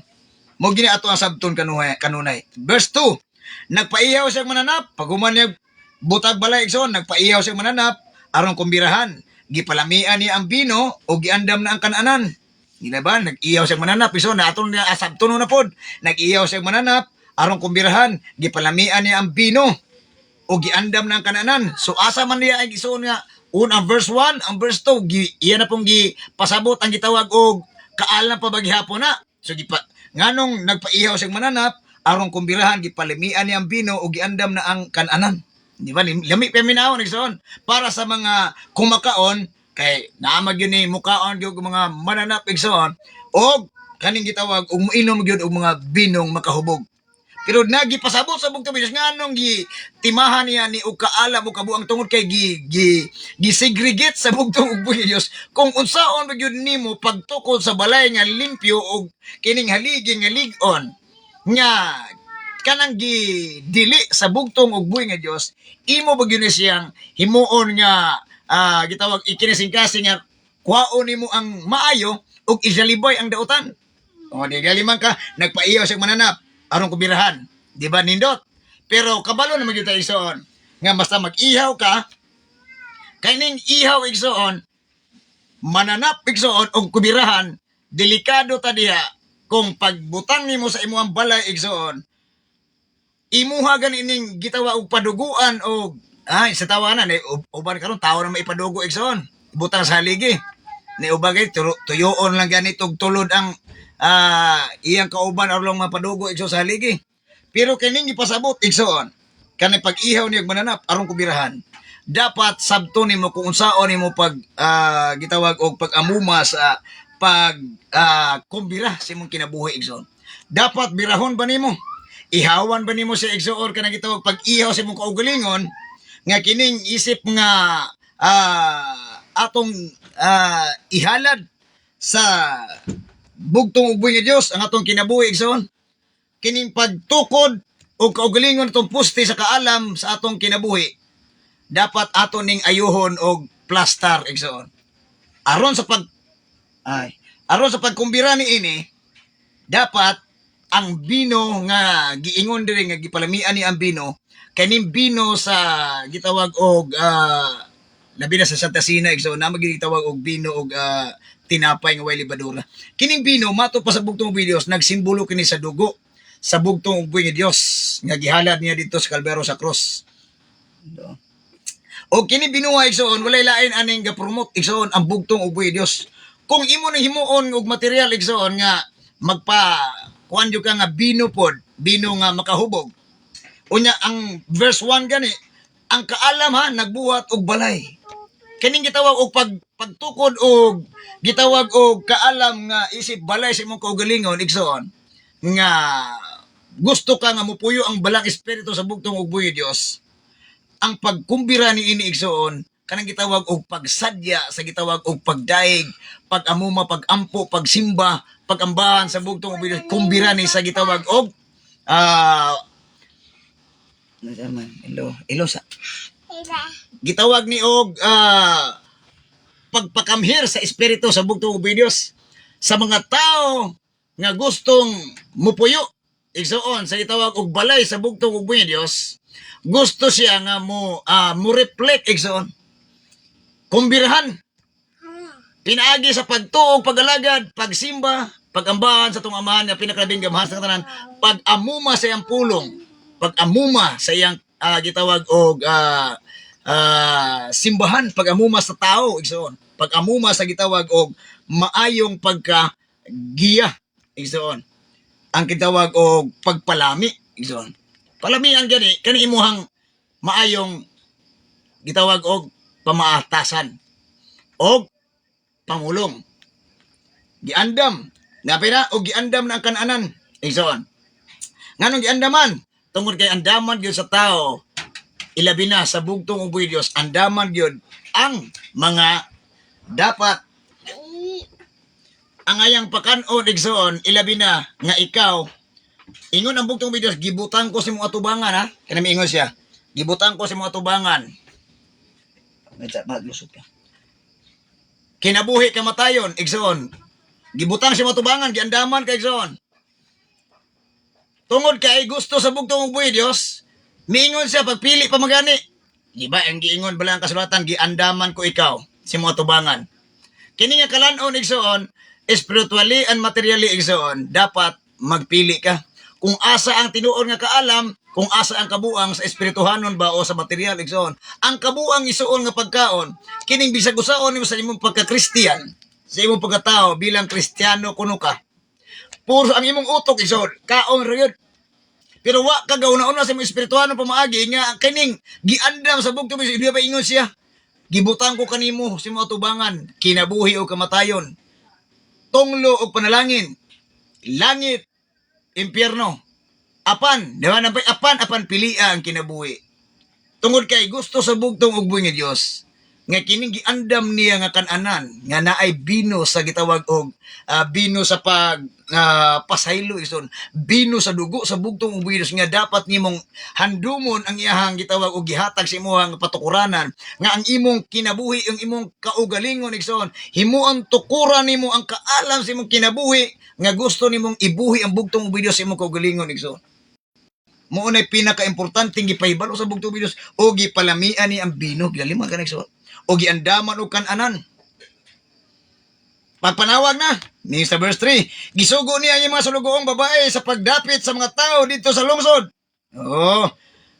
C: Mo gini ato ang sabton kanunay. Verse 2. Nagpaiyaw siya mananap paguman niya butag balay igsoon nagpaiyaw siya mananap aron kumbirahan gipalamian niya ang bino o giandam na ang kananan. Dila ba nag-iyaw siya mananap igsoon na aton niya sabton na pod nag-iyaw siya mananap aron kumbirahan gipalamian niya ang bino o giandam ng kananan. So asa man niya ay gisuon nga ang verse 1, ang verse 2 iya na pong pasabot ang gitawag og kaalam pa baghapon na. So nganong nagpaihaw siyang mananap aron kumbirahan gipalimian niya ang bino o giandam na ang kananan. Di ba lami pa minawon igsoon para sa mga kumakaon kay naamag yun ni mukaon gyud mga mananap igsoon og kaning gitawag og moinom gyud og mga binong makahubog. Pero nagipasabot sa bugtong videos nganong timahan niya ni og kaalam o kabuang tungod kay segregate sa bugtong videos kung unsaon magyud nimo pagtukod sa balay nga limpyo og kining haligi nga lig-on nga kanang dili sa bugtong ug buhi nga Dios imo ba gyud siyang himuon nga gitawag ikinisingkasi nga kuhaon nimo ang maayo ug isalibay ang dautan. O di galimang ka nagpaiyaw sa mananap aron kubirahan, di ba nindot? Pero kabalo naman gyud ta igsoon nga basta mag-ihaw ka kay ning ihaw igsoon mananap igsoon og kubirahan delikado ta diha kung pagbutang nimo sa imong balay igsoon imuha ganing gitawa og paduguan og sa tawanan uban karon tawo na maipadugo igsoon butang sa haligi ni ubagay tuyoon lang ganito og tulod ang iyang kauban aron mapadugo igsoon sa haligi. Pero kining gipasabot igsoon kanay pag-ihaw niya mananap aron kubirahan dapat sabto nimo kung unsaon nimo pag gitawag og pag-amuma sa pag kumbira sa imong kinabuhi igsoon. Dapat birahon ba nimo? Ihawan ba nimo sa igsoon kanang gitawag pag-ihaw sa imong kaugalingon nga kining isip nga atong ihalad sa bugtong ug buhi nga Dios ang atong kinabuhi igsoon. Kining pagtukod o kaugalingon itong puste sa kaalam sa atong kinabuhi dapat aton ning ayuhon og plastar igsoon. Aron sa pagkumbira ni ini dapat ang bino nga giingon diri nga gipalamian ni ang bino kaning bino sa gitawag og labi na sa Santa Sina igsoon na magitawag og bino og tinapay nga way libadura. Kining bino mato pa sa bugtong videos nagsimbolo kini sa dugo sa bugtong ug buhi nga Dios nga gihalad niya dito sa Kalbero sa cross. O kini binuha igsoon walay lain aning ga-promote igsoon ang bugtong ug buhi Dios. Kung imo nang himuon og material igsoon nga kuan jud ka nga bino nga makahubog. Unya ang verse 1 gani ang kaalam nagbuhat og balay. Kining gitawag og pagtukod og gitawag og kaalam nga isip balay sa imong kaugalingon igsoon nga gusto ka nga mupuyo ang balang espiritu sa bugtong ug buhi Dios, ang pagkumbira ni ini igsoon kanang gitawag og pagsadya sa gitawag og pagdaig, pag-amuma, pag-ampo, pagsimba, pagambahan sa bugtong ug buhi Dios, kumbira ni sa gitawag og Ilo sa gitawag ni og pagpakamhir sa espiritu sa bugtong ug buhi Dios sa mga tao nga gustong mupuyo igsoon sa gitawag og balay sa bugtong ug buhi Dios. Gusto siya nga mo reflect igsoon, kumbirahan, pinaagi sa pagtuog, pagalagad, pagsimba, pagambahan sa tong amahan nga pinakalabing gamhanan sa tanan, pag-amuma sa iyang pulong, pag-amuma sa iyang gitawag og simbahan, pag-amuma sa tao igsoon, pag-amuma sa gitawag og maayong pagka-giya igsoon, ang gitawag og pagpalami igsoon. Palamian gani kani imuhang maayong gitawag og pamaatasan og pamulong. Giandam napira og giandam na ang kananan igsoon. Nganong giandaman? Tungod kay andaman gyud sa tao, ilabi na sa bugtong ug buhi Dios, andaman gyud ang mga dapat ang ayang pakan-on igsoon, ilabi na nga ikaw ingon ang bugtong ug buhi Dios, gibutan ko sa imong atubangan ha. Kanami ingon siya, gibutan ko sa imong atubangan. Maglusot ka. Kinabuhi kamatayon igsoon. Gibutan sa imong atubangan, giandaman kay igsoon. Tungod kay gusto sa bugtong ug buhi Dios, miingon siya pagpili pa magani. Di ba ang giingon bala ang kasulatan, giandaman ko ikaw sa imong atubangan. Kini nga kalan-on igsoon, spiritually and materially igsoon, dapat magpili ka. Kung asa ang tinuod nga kaalam, kung asa ang kabuang sa espirituhanon ba o sa material igsoon. Ang kabuang isuon nga pagkaon, kining bisag usaon nimo sa imong pagka-Kristiyan, sa imong pagkatao bilang Kristiyano kuno ka. Puro ang imong utok igsoon, kaon ra gyud. Pero wa ka gauna-una sa imong espirituhanon pamaagi nga kining giandam sa bugtong di ba ingon siya. Gibutang ko kanimo sa imong atubangan, kinabuhi o kamatayon, tunglo o panalangin, langit, impyerno, apan, di ba napay apan pilia ang kinabuhi. Tungod kay gusto sa bugtong ug buhi nga Dios, nga kining giandam niya nga kananan, nga naay bino sa gitawag og bino sa pasaylo ison, bino sa dugo sa bugtong ug buhi Dios, nga dapat nimong handumon ang iyahang gitawag og gihatag sa imong patukuranan, nga ang imong kinabuhi, ang imong kaugalingon igsoon, himuon tukuran nimo ang kaalam sa imong kinabuhi nga gusto nimong ibuhi ang bugtong ug buhi Dios sa imong kaugalingon igsoon. Mao nay pinaka-importanteng gipahibalo sa bugtong ug buhi Dios o gipalamian ni ang bino gilalima ka igsoon o giandaman og kananan. Pagpanawag na ni sa verse 3, gisugo niya ang mga sulugoong babae sa pagdapit sa mga tao dito sa lungsod. Oo,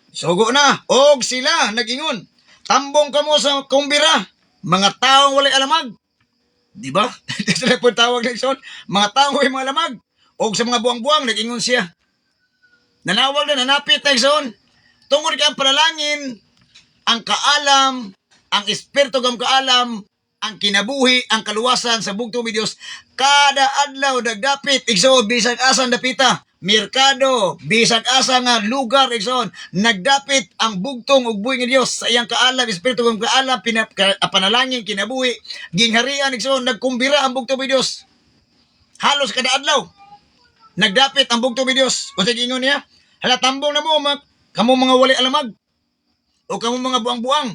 C: sugo na. Og sila nagingon, tambong kamo sa kumbira, mga taong walay alamag. Di ba? Sila po tawag na igsoon, mga taong walay mga alamag. Og sa mga buwang-buwang nagingon siya. Nanawag na, nanapit na igsoon. Tungod kay ang panalangin, ang kaalam, ang espiritu ng kaalam, ang kinabuhi, ang kaluwasan sa bugtong ug Dios, kada adlaw nagdapit igsoon bisag asan dapita, merkado, bisag asa nga lugar igsoon, nagdapit ang bugtong ug buhi nga Dios sa iyang kaalam, espiritu ng kaalam, panalangin, kinabuhi, gingharian igsoon, nagkumbira ang bugtong ug Dios. Halos kada adlaw nagdapit ang bugtong ug Dios. Unsa gingon niya? Hala tambong na mo kamo mga wali alamag o kamo mga buang-buang.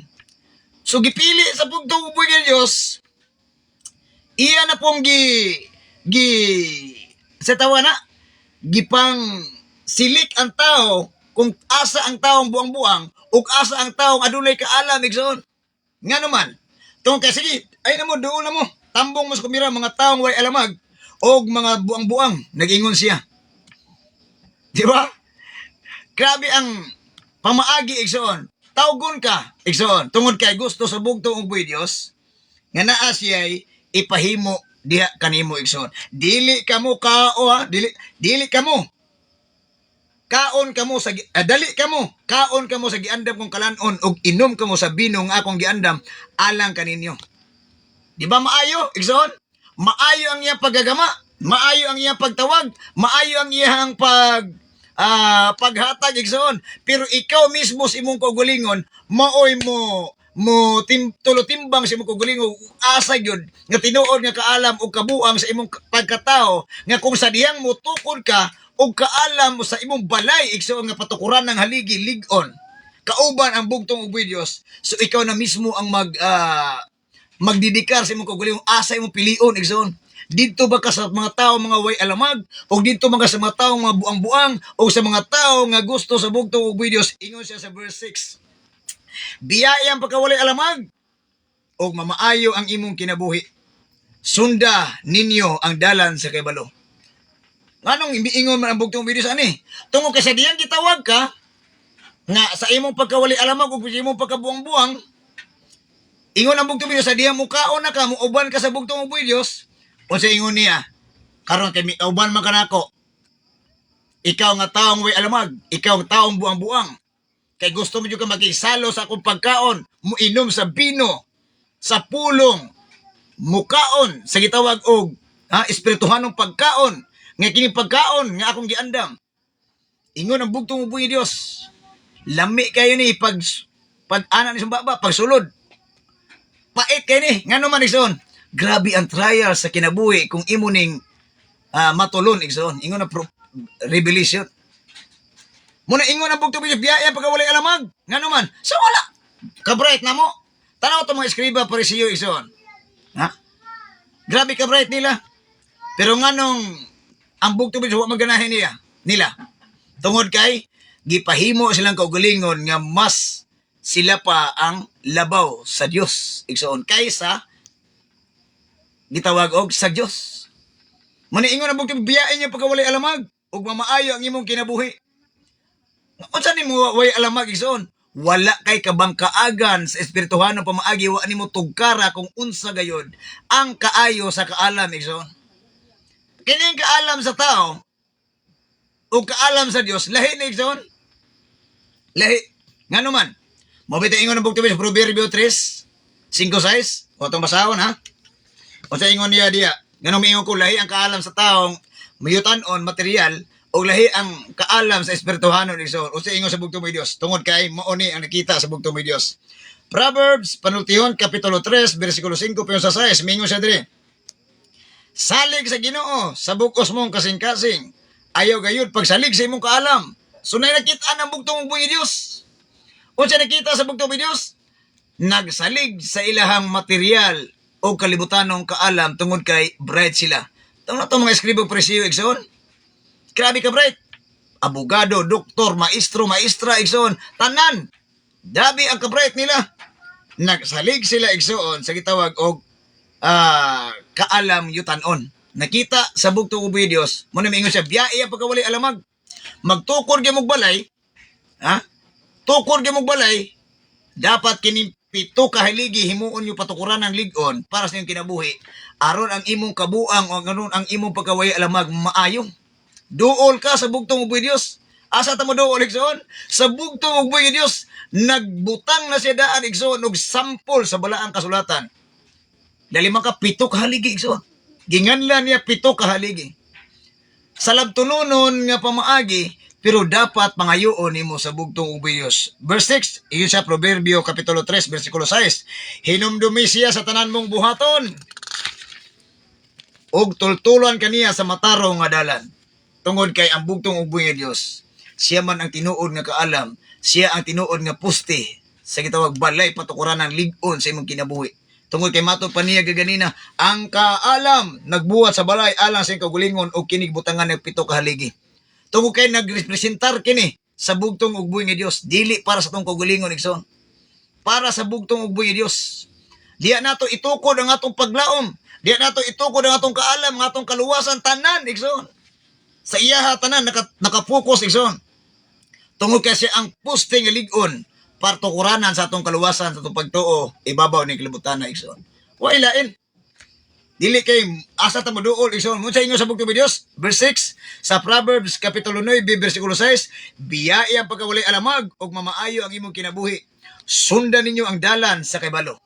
C: So gipili sa bugtong ug buhi nga Dios, iya na pong sa tawa na gipang silik ang tao kung asa ang taong buang-buang ug asa ang taong adunay kaalam igsoon. Nga naman, tungod kay sige, ay namo duol na mo, tambong mas kumira mga taong way alamag og mga buang-buang, nag-ingon siya. Di ba? Grabe ang pamaagi igsoon. Tawgon ka igsoon tungod kay gusto sa bugtong ug buhi Dios nga naa siya'y ipahimo diha kanimo igsoon. Dili kamo dili kamo kaon kamo sa dali kamo kaon kamo sa giandam kong kalanon ug inom kamo sa bino nga akong giandam alang kaninyo. Di ba maayo, igsoon? Maayo ang iyang paggagama, maayo ang iyang pagtawag, maayo ang iyang paghatag, igsoon. Pero ikaw mismo sa imong kaugalingon, maoy tulo timbang sa imong kaugalingon, asa gyud nga tinuod nga kaalam o kabuang sa imong pagkatao, nga kung sa diyang mo tukod ka, o kaalam mo sa imong balay, igsoon nga patukuran ng haligi, ligon, kauban ang bugtong ug Diyos. So ikaw na mismo ang magdidikar sa imong kaugalingon, asa imong pilion, igsoon. Dito ba ka sa mga tao mga way alamag, o dito ba ka sa mga tao mga buang-buang, o sa mga tao nga gusto sa bugtong ug Diyos? Ingon siya sa verse 6. Biyayang pagkawalay alamag, o mamaayo ang imong kinabuhi. Sunda ninyo ang dalan sa kaybalo. Anong ingon man ang bugtong Diyos ani? Tungod kay sa diyang gitawag ka, nga sa imong pagkawali alamag ug sa imong pagkabuang-buang, ingon ang bugtong Diyos sa diha mo kaon na ka, mo uban ka sa bugtong Diyos, unsa ingon niya? Karon kay uban man kanako. Ikaw nga taong way alamag, ikaw nga taong buang-buang. Kay gusto mo jud ka makisalo sa akong pagkaon, mo inom sa bino, sa pulong, mukaon sa gitawag og espirituhanong pagkaon, nga kini pagkaon nga akong giandam. Ingon ang bugtong Diyos. Lami kayo ni pag-ana ni sumbaba, pagsulod. Pait kayo ni, ngano man igsoon. Grabe ang trial sa kinabuhi kung imo ning matulon igsoon. Ingon na revelation. Muna ingon ang bugtong Diyos, biyaya pagkawalay alamag. Ngano man, so wala. Kabright na mo. Tanaw to mga eskriba parisiyo igsoon. Ha? Grabe kabright nila. Pero nganong ang bugtong Diyos wa maganahin nila. Tungod kay gipahimo silang kaugalingon nga mas sila pa ang labaw sa Dios igsoon kaysa gitawag og sa Dios. Muna ingon ang bugtong biyain niyo pagkawalay alamag ug mamaayo ang imong kinabuhi. Unsa nimo way alamag igsoon? Wala kay kabangkaagan sa espirituhanong pamaagi, wa nimo tugkara kung unsa gayod ang kaayo sa kaalam igsoon. Kining kaalam sa tao o kaalam sa Dios lahi na igsoon. Lahi. Ngano man? Mabita ingon ang bugtong sa Proverbio 3:5-6. O itong basahon ha. O sa ingon niya diya. Ngano miingon ko lahi ang kaalam sa taong mayutanon material o lahi ang kaalam sa espirituhanon igsoon. O sa ingon sa bugtong Diyos. Tungod kay mauni ang nakita sa bugtong Diyos. Proverbs panultihon kapitulo 3 bersikulo 5 pero sa 6 miingon siya diri. Salig sa Ginoo sa bug-os mong kasing-kasing. Ayaw gayud pagsalig sa imong kaalam. So na nakita ng bugtong Diyos. O siya nakita sa bugtong Diyos, nagsalig sa ilahang material o kalibutanong kaalam tungod kay bright sila. Tungod na mga eskribong presiyo, igsoon. Grabe ka bright. Abogado, doktor, maestro, maestra, igsoon. Tanan. Dabi ang ka-bright nila. Nagsalig sila, igsoon, sa gitawag og kaalam yutanon. Nakita sa bugtong Diyos, muna mingon siya, biyaya pagkawalay alamag. Magtukor gyud mog balay, ha? Tukor gyud mog balay, dapat kini 7 ka haligi himuon niyo patukuran ng ligon para sa inyong kinabuhi. Aron ang imong kabuang o ganon ang imong pagkaway alamag maayo. Duol ka sa bugtong Diyos. Asa ta mo duol igsoon? Sa bugtong Diyos, nagbutang na siya daan igsoon og sample sa balaang kasulatan. Dali man ka 7 ka haligi igsoon. Ginganlan niya 7 ka haligi. Sa labtunonon nga pamaagi, pero dapat pangayoon nimo sa bugtong Diyos. Verse 6, iyon siya Proverbio kapitulo 3 bersikulo 6. Hinumdumi siya sa tanan mong buhaton. Og tultulan kaniya sa matarong nga dalan. Tungod kay ang bugtong Diyos, siya man ang tinuod nga kaalam, siya ang tinuod nga puste sa gitawag balay patukuran ng ligon sa imong kinabuhi. Tungod kay matod pa niya gaganina, ang kaalam nagbuhat sa balay alang sa kagulingon o kinig butangan ng 7 ka haligi. Tungod kay nagrepresentar kini sa bugtong ugboy nga Dios, dili para sa tong kagulingon igsoon. Para sa bugtong ugboy nga Dios. Diya nato itukod ang atong paglaom, diya nato itukod ang atong kaalam, ang atong kaluwasan tanan igsoon. Sa iyaha tanan nakapokus igsoon. Tungod kay siya ang puste nga ligon partukuranan sa atong kaluwasan sa atong pagtuo ibabaw ni kalibutan na igsoon. Wa ilain. Dili kay asa ta moduol igsoon. Unsa ingon sa bugtong Dios? Verse 6 sa Proverbs kapitulo 9 bersikulo 6, biyaya ang pagkawalay alamag ug mamaayo ang imong kinabuhi. Sundan ninyo ang dalan sa kaybalo.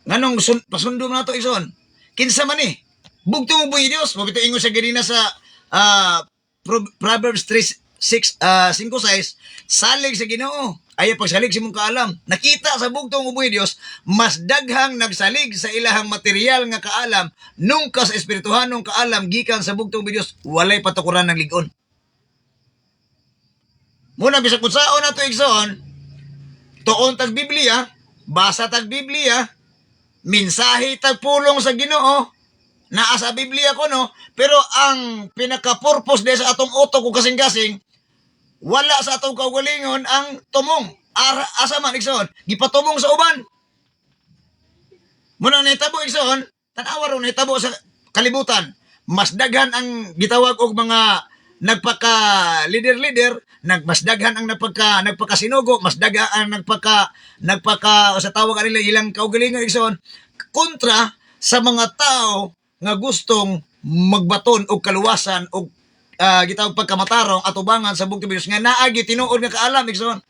C: Nganong pasundo na to igsoon? Kinsa man ni? Bugtong uboy Dios. Mabito ingon sa ganina sa Proverbs 3:6 5:6, salig sa Ginoo. Ayaw pagsalig si mong kaalam. Nakita sa bugtong uboy Dios, mas daghang nagsalig sa ilahang material nga kaalam nung ka sa espirituhanong kaalam gikan sa bugtong uboy Dios, walay patukuran ng ligon. Muna bisag kung saon na to igsoon, tuon tag Biblia, basa tag Biblia, mensahe tag pulong sa Ginoo, naa sa Biblia ko no, pero ang pinaka-purpose de sa atong utok o kasing-kasing, wala sa atong kaugalingon ang tumong. Asa man igsoon, gipatumong sa uban. Muna nahitabo igsoon, tanawa ron nahitabo sa kalibutan. Mas daghan ang gitawag og mga nagpaka leader, mas daghan ang nagpakasinugo, mas daghan ang nagpaka sa tawag kanila ilang kaugalingon igsoon kontra sa mga tao nga gustong magbaton og kaluwasan og gitawag pagkamatarong atubangan sa bugtong Dios nga naagi tinuod nga kaalam igsoon.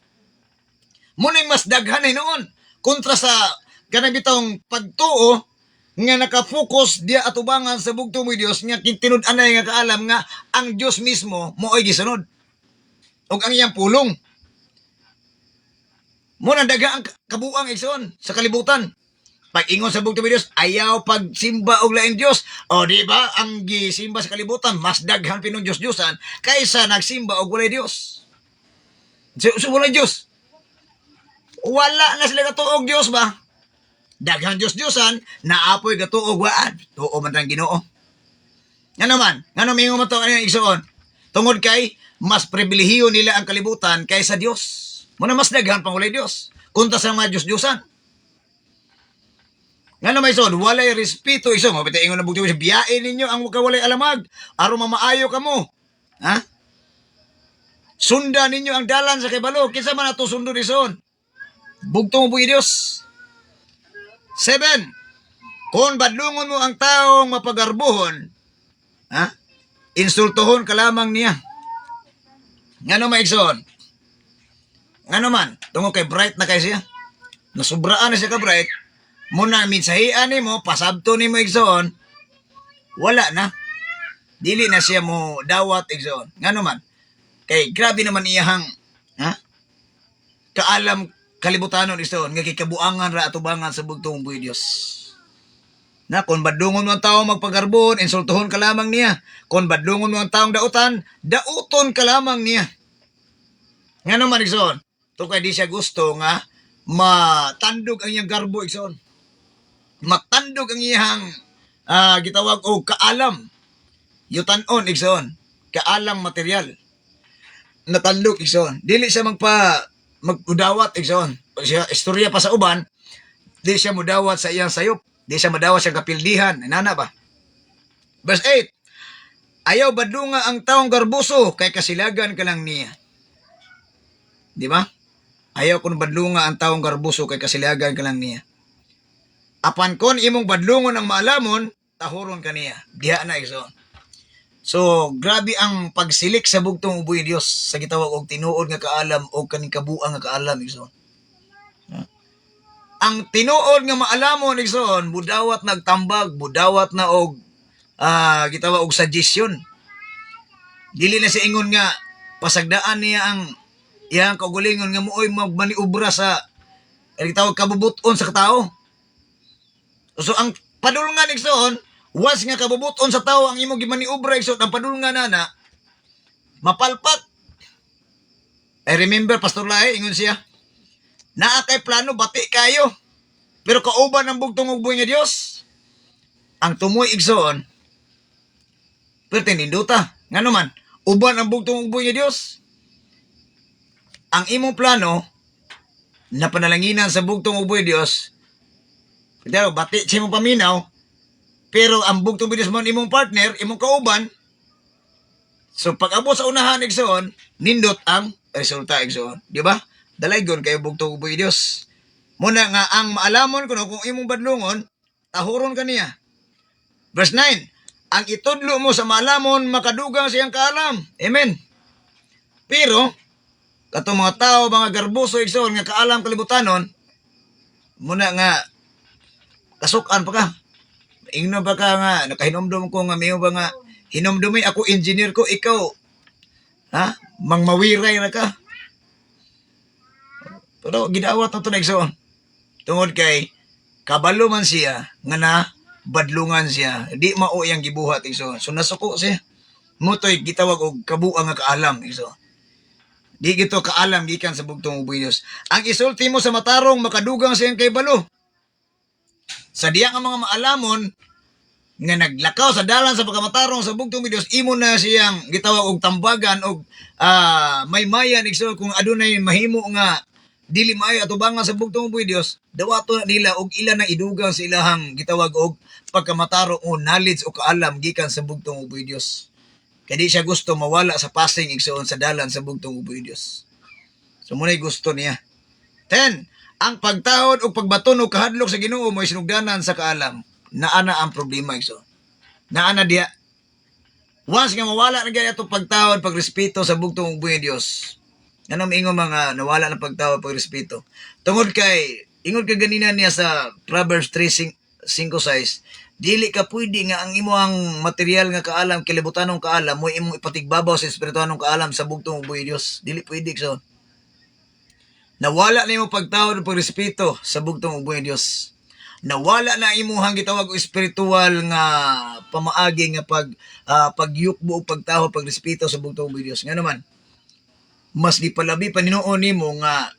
C: Munay mas daghan ay noon kontra sa kanang bitong pagtuo nga nakafokus dia atubangan sa bugtong Dios nga tinud-anay nga kaalam nga ang Dios mismo mo'y gisunod og ang iyang pulong. Muna daga ang kabuang igsoon sa kalibutan. Pag-ingon sa bugtong Dios, ayaw pagsimba og laing Dios. O di ba ang gisimba sa kalibutan mas daghan pinong Dios-Diosan kaysa nagsimba og walay Dios. So walay Dios. Wala na sila katuog Dios ba? Daghang Dios-Diosan naapoy katuog waan. Tuo man tang Ginoo. Nga naman, ngano mingo mo to ang igsoon. Tungod kay mas pribilehiyo nila ang kalibutan kaysa Dios. Muna mas daghan pang walay Dios. Kunta sa mga Dios-Diosan. Nga naman ison, walay respeto iso. Mabita ingon na bugti mo siya, biyain ninyo ang walay alamag. Aron mamaayo ka mo. Ha? Sundan ninyo ang dalan sa kibalo. Kinsa man ato sundon ison. Bugtong mo Diyos. 7. Kung badlungon mo ang taong mapagarbuhon, ha? Insultuhon ka lamang niya. Nga naman ison. Nga naman, tungo kay bright na kay siya. Nasubraan na siya ka bright. Muna minsahian ni mo, pasabto ni mo igsoon, wala na. Dili na siya mo dawat igsoon. Nga naman, kay grabe naman iyahang, ha? Kaalam kalibutanon igsoon, nga kikabuangan ra atubangan sa bugtong buhi Dios. Na, kung badungon mo ang tao magpagarbon, insultuhon ka lamang niya. Kung badungon mo ang taong dautan, dauton ka lamang niya. Nga naman igsoon, to kay di siya gusto nga, matandog ang iyang garbo igsoon. Matandog ang iyang gitawag o kaalam. Yutan-on igsoon. Kaalam material. Natandog igsoon. Dili siya magudawat igsoon. Siya istorya pa sa uban, di siya mudawat sa iyang sayop. Di siya madawat sa kapildihan. Nana ba? Verse 8. Ayaw badunga ang taong garbuso kay kasilagan ka lang niya. Di ba? Ayaw kung badlunga ang taong garbuso kay kasilagan ka lang niya. Apan kon imong badlungon ang maalamon, tahuron ka niya. Diha na igsoon. So, grabe ang pagsilik sa bugtong uboy Dios sa gitawag og tinuod nga kaalam o kaning kabuang nga kaalam igsoon. Ang tinuod nga maalamon igsoon, budawat nagtambag, budawat na og gitawag og suggestion. Dili na sa ingon nga pasagdaan niya ang iyang kaugalingon nga mooy magmaniobra sa gitawag kabubuton sa katao. So ang padulngan igsoon, once nga kabubuton sa tao ang imong gimaniobra igsoon, ang padulngan na mapalpak. I remember Pastor Lai ingon siya, naa kay plano bati kayo. Pero kauban ang bugtong ugboy nga Dios. Ang tumoy igsoon, pero tininduta. Ngano man, uban ang bugtong ugboy nga Dios. Ang imong plano na panalanginan sa bugtong ugboy Dios, pero bati siya mong paminaw, pero ang bugtong Dios mo imong partner, imong kauban, so pag abot sa unahan igsoon, nindot ang resulta igsoon. Di ba? Dalaygon kayo bugtong ugboy Dios. Muna nga ang maalamon kuno kung imong badlungon, tahuron ka niya. Verse 9. Ang itudlo mo sa maalamon, makadugang siyang kaalam. Amen. Pero, katong mga tao, mga garbuso igsoon nga kaalam kalibutanon, muna nga kasukan pa ka. Ingno ba ka nga, nakahinomdom ko nga, may ba nga, hinomdomay ako, engineer ko, ikaw, ha? Mangmawiray na ka. Pero gidawat na ito na igsoon. Tungod kay, kabalo man siya, nga na, badlungan siya, di mao yang gibuhat igsoon. So nasuko siya. Mutoy gitawag og kabuang nga kaalam igsoon. Di gito kaalam gikan sa bugtong uboy Dios. Ang isulti mo sa matarong makadugang siyang kay balo. Sa diya nga mga maalamon nga naglakaw sa dalan sa pagkamatarong sa bugtong Dios, imo na siyang gitawag og tambagan og may mayan igsoon kung adunay mahimo nga dili maayo atubangan sa bugtong uboy Dios, dawato na nila og ila na idugang sa ilahang gitawag og pagkamatarong o knowledge o kaalam gikan sa bugtong uboy Dios. Kaya di siya gusto mawala sa passing igsoon sa dalan sa bugtong uboy Dios. So muna'y gusto niya. 10. Ang pagtahod o pagbaton o kahadlok sa Ginoo mo'y sinugdanan sa kaalam. Naana ang problema igsoon. Naana diya. Once nga mawala na gaya itong pagtahod, pagrespeto sa bugtong uboy Dios. Ano ingon mga nawala ng pagtawad pagrespeto. Tungod kay ingon ka ganina niya sa Proverbs 3:5-6, dili ka pwede nga ang imo ang material nga kaalam, kilibutanong kaalam mo imong ipatigbabaw sa espirituhanong kaalam sa bugtong uboy Dios. Dili pwede so. Nawala na imo pagtawad pagrespeto sa bugtong uboy Dios. Nawala na imuhang gitawag og espiritual nga pamaagi nga pagyukbo o pagtawad pagrespeto sa bugtong uboy Dios. Nga naman mas gipalabi pa ninuon nimo nga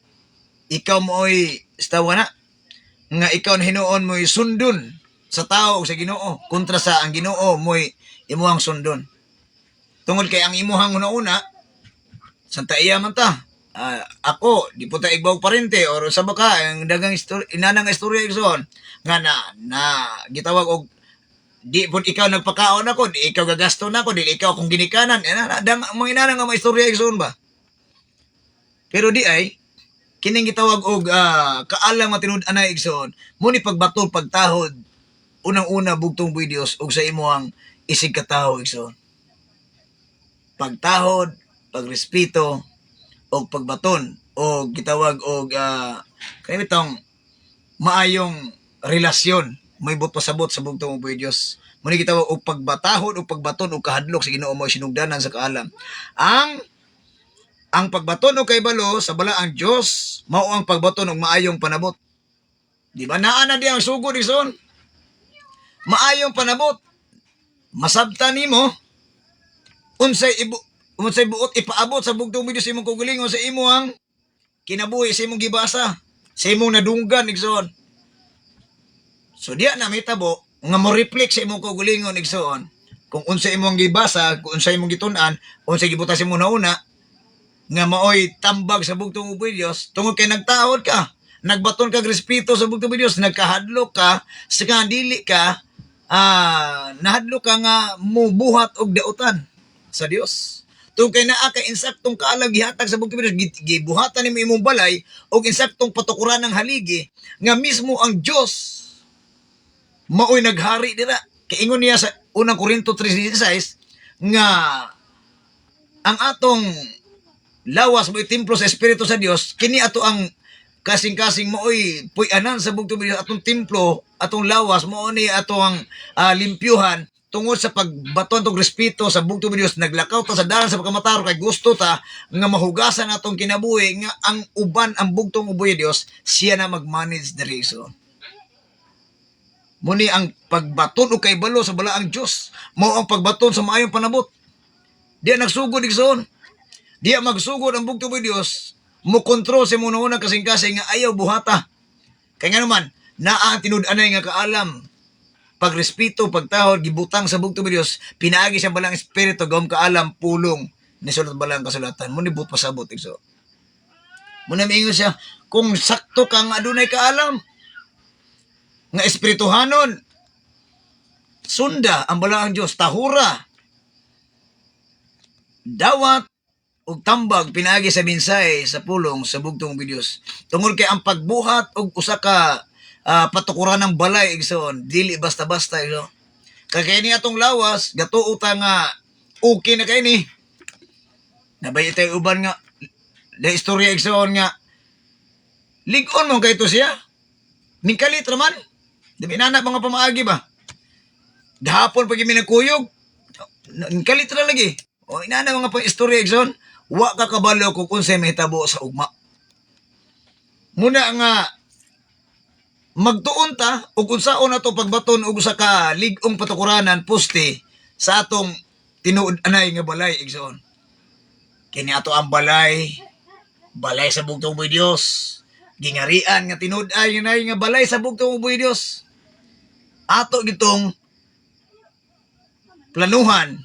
C: ikaw mo'y stawa na nga ikaw na hinuon mo'y sundon sa tao o sa Ginoo kontra sa ang Ginoo mo'y imuhang sundon. Tungod kay ang imuhang una-una santa iya man ta. Ako di po ta igbaw parente or sa baka ang dagang inanang istorya igsoon nga na gitawag og di po ikaw nagpakaon ako, di ikaw gagasto na ako, di ikaw kung ginikanan. Mga inanang nga mga istorya igsoon ba? Pero di ay, kining gitawag og kaalam nga tinud-anay igsoon, muni pagbato pagtahod, unang-una bugtong buhi Dios og sa imuhang isig katawo igsoon. Pagtahod, pagrespeto, og pagbaton, o gitawag og kanitong maayong relasyon, may pasabot sa bugtong buhi Dios. Muni gitawag og pagbatahod og pagbaton og kahadlok sa Ginoo mo sinugdanan sa kaalam. Ang pagbaton o kay balo sa bala ang Diyos, mao ang pagbaton og maayong panabot. Di ba naa na di ang sugod ison? Maayong panabot. Masabtan nimo unsay buot ipaabot sa bugtong Dios imong kugulingon sa imong kinabuhi sa imong gibasa, sa imong nadunggan igsoon. So diya na mitabo nga mo reflect sa imong kugulingon igsoon kung unsay imong gibasa, kung unsay imong gitun-an, unsay gibutas imong nauna nga maoy tambag sa bugtong uboy Dios, tungod kay nagtaod ka, nagbaton ka respeto sa bugtong uboy Dios, nagkahadlok ka, sa dili ka, nahadlok ka nga mubuhat og dautan sa Dios. Tungod kay naa ka insaktong kaalam gihatag sa bugtong uboy Dios, gibuhatan nimo imong balay og insaktong patukuran ng haligi nga mismo ang Dios maoy naghari dira. Kay ingon niya sa unang Korinto 3:16 nga ang atong lawas mo'y templo sa Espiritu sa Dios, kini ato ang kasing-kasing mo'y puy-anan sa bugtong Dios, atong templo, atong lawas, mo ni ato ang limpyuhan, tungod sa pagbaton tong respeto sa bugtong Dios, naglakaw ta sa dalan sa pagkamataro, kay gusto ta nga mahugasan atong kinabuhi, nga ang uban, ang bugtong uboy Dios, siya na mag-manage the reason. Muni ang pagbaton o kay balo sa bala ang Diyos, mao ang pagbaton sa maayong panabot. Diya nagsugod igsoon. Diya magsugod ang bugtong uboy Dios, mo kontrol sa muna-una kasing-kasing nga ayaw buhata. Kaya nga naman, naa ang tinud-anay nga kaalam, pagrespeto, pagtahod, gibutang sa bugtong uboy Dios, pinaagi sa balang espiritu, gawang kaalam, pulong, nisulat balang kasulatan, muni but pasabot igso. Muna miingon siya, kung sakto kang adunay kaalam, nga espirituhanon, sunda ang balang Diyos, tahura, dawat, og tambag pinaagi sa minsay sa pulong sa bugtong uboy Dios. Tungod kay ang pagbuhat og usa ka patukuran ng balay igsoon, dili basta-basta igso. Kay ni atong lawas gatuo ta nga okay na kay ni. Nabay tay uban nga la istorya igsoon nga ligon mo kay to siya. Mingkalit raman. Di ba inana mga pamaagi ba? Gahapon pag kami nagkuyog, kalitra lagi. O inana mga pang istorya, Igsoon, wa ka kabalo kung unsay mahitabo sa ugma. Muna nga, magtuon ta, o kung saan na to pagbaton o sa ka ligong patukuranan, poste, sa atong tinuod anay nga balay, Igsoon. Kini ato ang balay sa bugtong buhay Dios. Gingarian nga tinud ay nga balay sa bugtong buhay Dios. Ato gitong planuhan,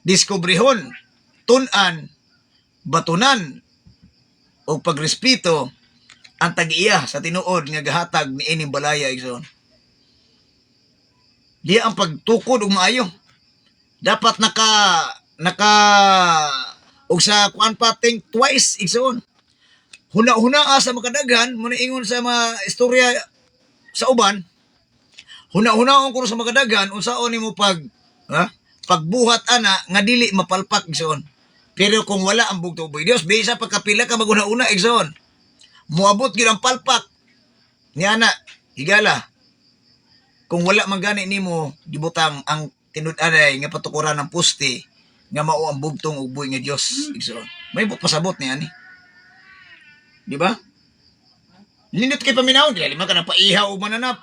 C: diskubrihon, tunan, batunan, o pagrespeto ang tag-iya sa tinuod nga gahatag ni ining balaya, Igsoon. Di ang pagtukod og maayo. Dapat naka og sa kuan pa think twice, Igsoon. Huna-huna sa makadaghan, muna ingon sa mga istorya sa uban, huna-hunaon ko sa makadaghan, unsaon nimo pagbuhat ana nga dili mapalpak, Igsoon. Pero kung wala ang bugtong buhay Dios, bisa pagkapila ka maguna-una, Igsoon. Muabot gyud ang palpak. Niana, higala. Kung wala man gani nimo gibutang ang tinud-anay nga patukuran ng puste nga mao ang bugtong ug buhi nga Dios, Igsoon. May pasabot niya ni. Di ba? Lindot kay paminaw, dili lima ka na paihaw og mananap.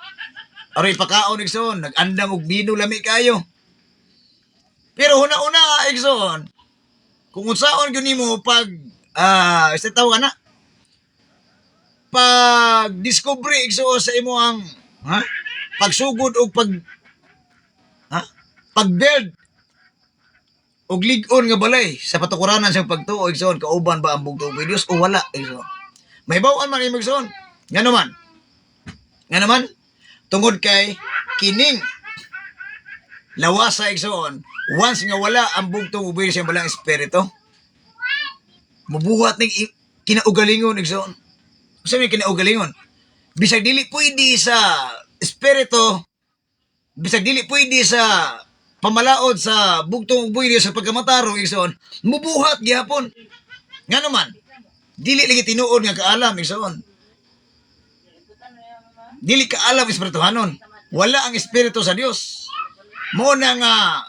C: Aroy pakaon, Igsoon, nag-andam og bino lami kayo. Pero huna-una, Igsoon, kung unsaon gyud nimo pag isa tawo na pag discover, Igsoon, sa imo ang pagsugod og pag-build og lig-on nga balay sa patukuranan sa pagtuo, Igsoon, kauban ba ang bugtong buhay Dios o wala, Igsoon. Mahibaw-an man imong, Igsoon. Nga naman tungod kay kining lawasa, Igsoon, once nga wala ang bugtong buhay sa balang espiritu, mabuhat ning kinaugalingon, Igsoon. Sa may kinaugalingon, bisag dili pwede sa espiritu, bisag dili pwede sa pamalaod sa bugtong buhay sa pagkamatarong, Igsoon, mubuhat gihapon. Nga naman, dili lagi tinuod nga kaalam, Igsoon. Dili kaalam espirituhanon. Wala ang espiritu sa Dios. Mo na nga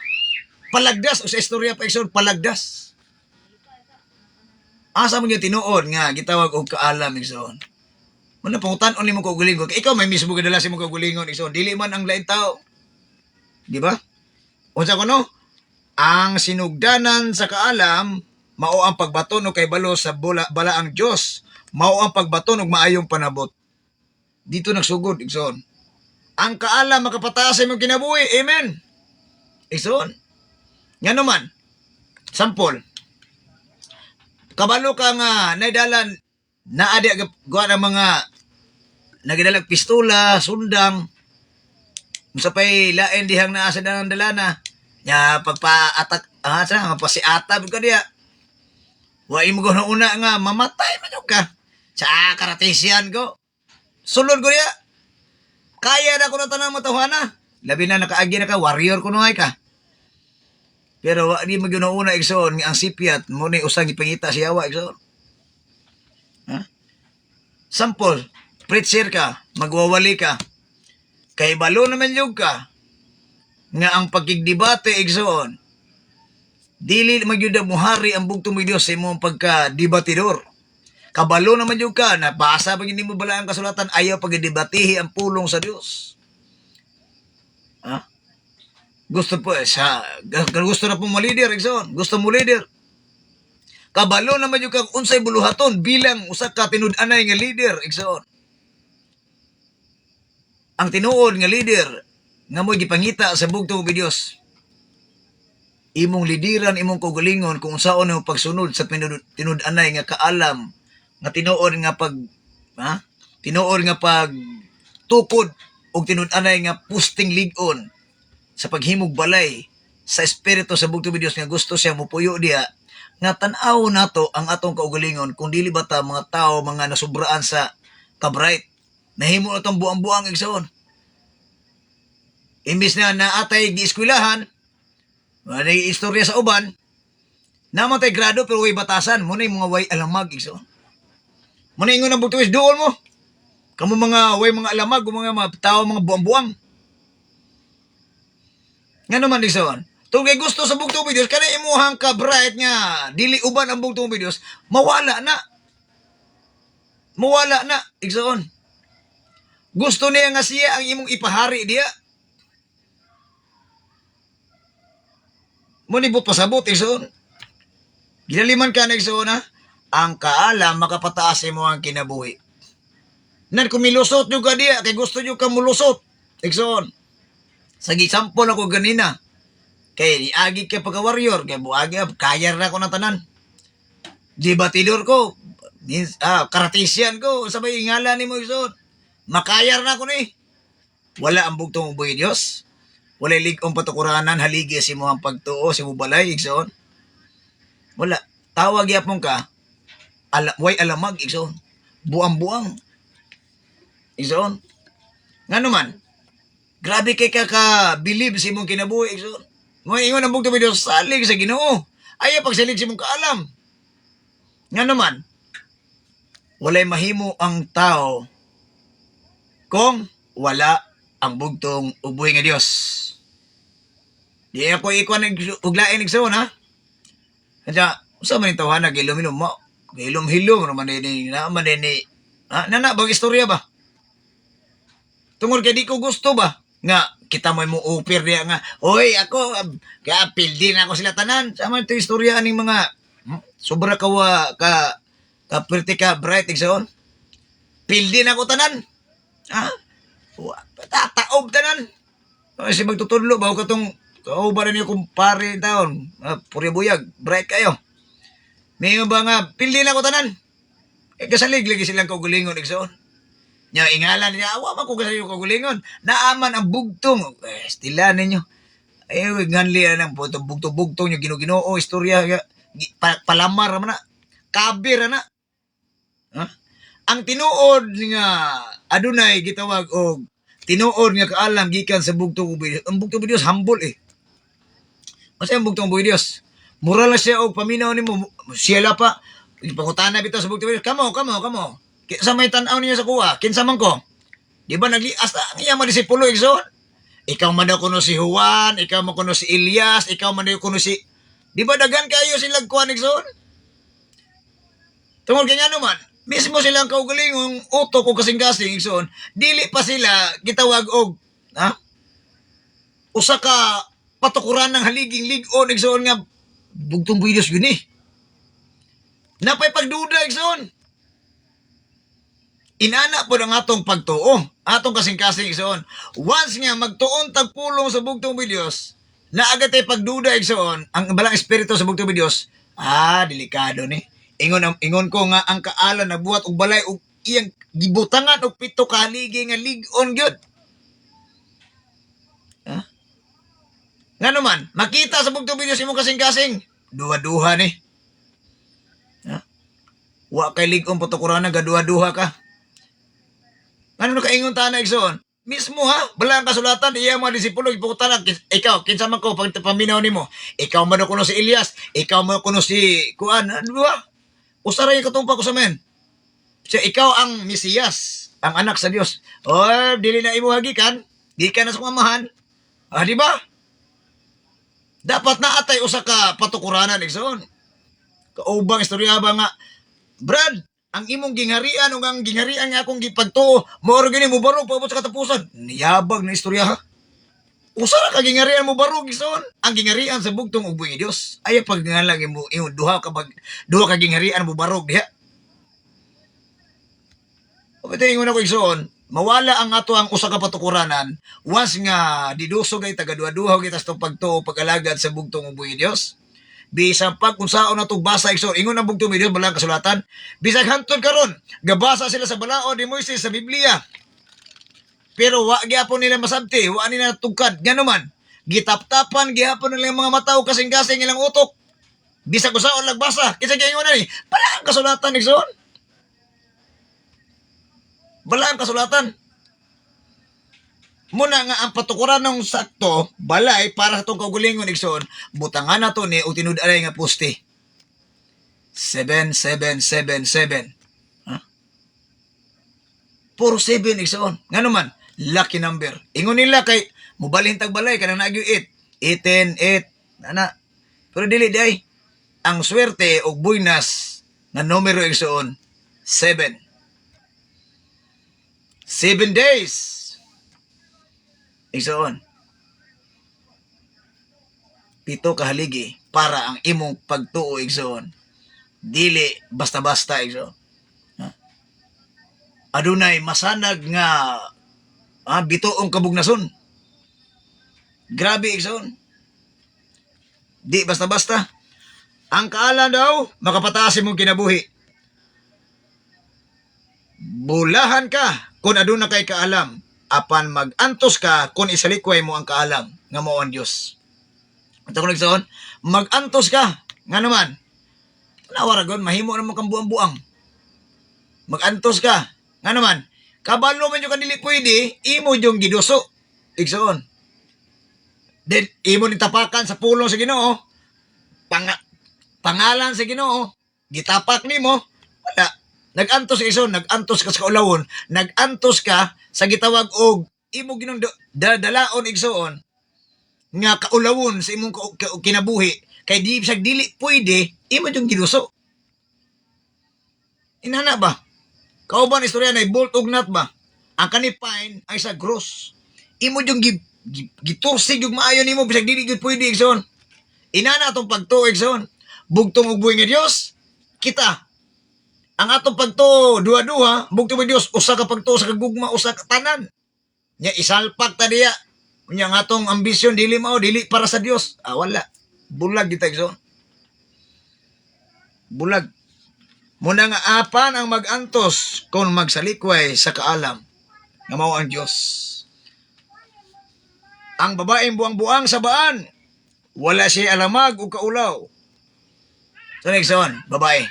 C: palagdas o sa istorya pa, Igsoon, palagdas. Asa mo yung tinuod nga gitawag og kaalam, Igsoon. Muna pangutan-on nimo kaugalingon. Ikaw may mismo gadala sa mong kaugalingon, Igsoon. Dili man ang lain tao. Di ba? Unsa kuno? Ang sinugdanan sa kaalam mao ang pagbaton og kay balo sa balaang Dios. Mao ang pagbaton og maayong panabot. Dito nagsugod, Igsoon. Ang kaalam makapataas sa imong kinabuhi. Amen. Igsoon. Nga naman, sampol, kabalo ka nga naidalan na adi gawa ng mga nagidalag pistola, sundang, musapay lain dihang naa sa dalang dalana, nya pagpa-atak, pasiatab ka diya. Wa imo na una nga mamatay man ka. Sa karatisian ko. Sulod ko diya. Kaya na ko na tanang matawhana. Labi na nakaagi na ka, warrior ko na ka. Pero wa di maguna-una, Igsoon, ang sipiat mo ni usang ipangita siya wa, Igsoon. Sample, preacher ka, magwawali ka. Kay balo naman yung ka nga ang pagkigdebate, Igsoon, dili magyuda muhari ang bugtong mo Dios sa imong pagka-debatidor. Kabalo naman yung ka na basa pag hindi mo bala ang kasulatan, ayaw pagdebatihi ang pulong sa Dios. Gusto na po mo leader, Igsoon. Gusto mo leader. Kabalo naman yung kang unsay buluhaton bilang usa ka tinud-anay nga leader, Igsoon. Ang tinuod nga leader nga mo'y gipangita sa bugtong ng Dios. Imong lidiran, imong kaugalingon kung unsaon ang pagsunod sa tinud-anay nga kaalam, nga tinuod nga tinuod nga pag tukod og tinud-anay nga pusting lig-on sa paghimog balay sa espiritu sa bugtong Dios nga gusto siya mupuyo diha nga tan-aw nato ang atong kaugalingon kung dili bata mga tao mga nasubraan sa kabright nahimo na tong buang-buang, Igsoon. Imbis na naatay gieskwilahan, may istorya sa uban, naman tay grado pero way batasan, muna yung mga way alamag, Igsoon. Muna ingon ang bugtong dool mo. Kamu mga way mga alamag, mga tao, mga buang-buang. Nga naman Igsoon. Kung kay gusto sa bugtong videos, kana imuhang ka bright nga dili uban ang bugtong videos, mawala na. Mawala na, Igsoon. Gusto niya nga siya ang imong ipahari diya. Munibot pasabot, Igsoon. Ginaliman ka na, Igsoon, ha? Ang kaalam, makapataas mo ang kinabuhi. Nan kumilusot nyo ka diya, kay gusto nyo ka mulusot. Igsoon. Sa gisampol ako ganina. Kay niagi ka pagka-warrior, kay buagi, kayar na ako ng tanan. Debatidor ko, karatisian ko, sabay ingala ni mo, Igsoon. Makayar na ako ni. Wala ang bugtong uboy Diyos. Wala ligong patukuranan, haligi si mo ang pagtuo, si mo balay, Igsoon. Wala. Tawag yapon ka, way alamag, Igsoon. Buang-buang. Igsoon. Nga naman, grabe kay ka-believe si mong kinabuhi, Igsoon. Mga ingon ang bugtong Diyos, salig sa Ginoo. Ayaw pagsalig si mong kaalam. Nga naman, walay mahimo ang tao kung wala ang bugtong uboy nga Dios. Di ako ikuan uglain Igsoon, ha? Kaya, usa man yung tawhan na gilom-hilom mo. Gilom-hilom naman din naman din ha? Nana, bang istorya ba? Tungod kay di ko gusto ba? Nga, kita mo upir diya nga, oy, ako, kaya pildi na ako sila tanan. Sama ito istorya aning mga, sobra ka-perti ka, bright, Igsoon. Pildi na ako tanan. Ha? Tataob tanan. Kasi magtutudlo, bago ka itong kaubaran niyo kung pare taon. Puri buyag, bright kayo. May ba nga, pildi na ako tanan. Kasalig lagi silang kaugulingon, Igsoon. Nya ingalan niya, awa man ko kasi yung kagulingon. Naaman ang bugtong. Stila ninyo. Nganli ang bugtong-bugtong nyo, ginoo, istorya, palamar naman na. Kabir na. Ha? Ang tinuod nga, adunay, gitawag, o tinuod nga kaalam, gikan sa bugtong uboy. Ang bugtong uboy Diyos, humble Masaya ang bugtong uboy Diyos. Mura lang siya, o paminaw ni mo, siyala pa, pangutana bitaw sa bugtong uboy Diyos. Kamo. Sa may tanaw niya sa kuha, kinsa man ko. Di ba naglias na ang iyang madisipulo, Igsoon? Ikaw man daw kuno si Juan, ikaw man kuno si Elias, ikaw man daw kuno si... Di ba dagan kayo silang kuha, Igsoon? Tungkol kanya naman, mismo silang kaugalingong utok o kasing-kasing, Igsoon, dili pa sila gitawag og, usa ka patukuran ng haliging ligon, Igsoon nga, bugtong videos yun Napay pagduda, Igsoon. Inana po ang atong pagtuo, atong kasing-kasing Igsoon. Once nga magtuon tagpulong sa bugtong videos, na agad ay pagduda Igsoon, ang balang espiritu sa bugtong videos, delikado ni. Ingon ko nga ang kaalan nagbuhat og balay og iyang gibutangan og pito ka haligi nga ligon gyud. Nga naman, makita sa bugtong videos imong kasing-kasing, duha-duha ni. Wa kay ligon patukuran na gaduha-duha ka. Ano kaingon ta na Igsoon? Mismo balang kasulatan, iya mga disipulo, ipukutan lang, ikaw, kinsa man ko, pag paminaw ni mo, ikaw man kuno si Elias, ikaw man kuno si Kuan, ano ba? Usaray katumpa ko sa men. So, ikaw ang Mesiyas, ang anak sa Dios. O, dili na imo hagikan, di ka na sumamahan. Di ba? Dapat na atay usa ka patukuranan, Igsoon. Kaubang istorya ba nga, Brad, ang imong gingharian o ang gingharian nga akong gipagtuo, maoro gini mo barog paabot sa katapusan. Niyabag na istorya ha. Usara ka gingharian mo barog, Igsoon. Ang gingharian sa bugtong uboy nga Dios. Ay pag ngalang imo duha ka gingharian mo barog diha. O ito ingon ako Igsoon, mawala ang ato ang usa ka patukuranan once nga didusog ay taga-duha-duha kita sa pagtuo pag-alagad sa bugtong uboy nga Dios. Bisag pag kung saan na itong basa, Igsoon, ingon ang bugtong video, balang kasulatan. Bisag hantod karon, gabasa sila sa balao ni Moises sa Biblia. Pero wa gyapon nila masabti, wa nila tugkad. Nga naman, gitaptapan gyapon nila mga mataw kasing-kasing ilang utok. Bisag usaon lagbasa, kinsa ingon na ni, balang kasulatan, Igsoon. Balang kasulatan. Muna nga ang patukuran ng sakto, balay para sa itong kaugulingon, Igsoon, butangan na to ni o tinudaray nga pusti. 7777. Puro 7 igsoon. Nga naman, lucky number. Ingon nila kay mubalhin tagbalay kanang nagyo 8. 8, 10, 8. Ana. Pero dili day. Ang swerte o buinas na numero igsoon 7. 7 days. Igsoon. 7 ka haligi para ang imong pagtuo igsoon. Dili basta-basta igsoon. Adunay masanag nga bituong kabugnason. Grabe igsoon. Di basta-basta. Ang kaalam daw, makapataas imong kinabuhi. Bulahan ka kung aduna kay kaalam. Apan mag-antos ka kung isalikway mo ang kaalam nga mao ang Dios. Ito ko nagsaon, mag-antos ka. Nga naman, nawaragon, mahimo naman kang buang-buang. Mag-antos ka. Nga naman, kabalo man yung kanili pwede, imo yung giduso. Igsoon. Then, imo ni tapakan sa pulong sa Ginoo. Pangalan sa Ginoo. Gitapak nimo. Wala. Nag-antos ka igsoon, nag-antos ka sa kaulawon. Nag-antos ka sa gitawag og imo ginong dalaon igsoon nga kaulawon sa imong kinabuhi. Kay di bisag dili pwede, imo yung giduso. Inana ba? Kauban istorya na bolt og nut ba? Ang kanipine ay sa gross. Imo yung gitursig yung maayo nimo bisag dili gyud pwede igsoon. Inana atong pagtuo igsoon. Bugtong ug buhi nga Dios, kita. Ang atong pagtuo duha-duha, bugtong nga Dios, usa ka pagtuo sa kagugma, usa ka tanan. Nya isalpak ta diya. Nya nga atong ambisyon dili mao, dili para sa Dios. Wala. Bulag kita igsoon. Bulag. Muna nga apan ang mag-antos kung magsalikway sa kaalam nga mao ang Dios. Ang babaeng buang-buang sa baan, wala siya alamag o kaulaw. So next one, babae.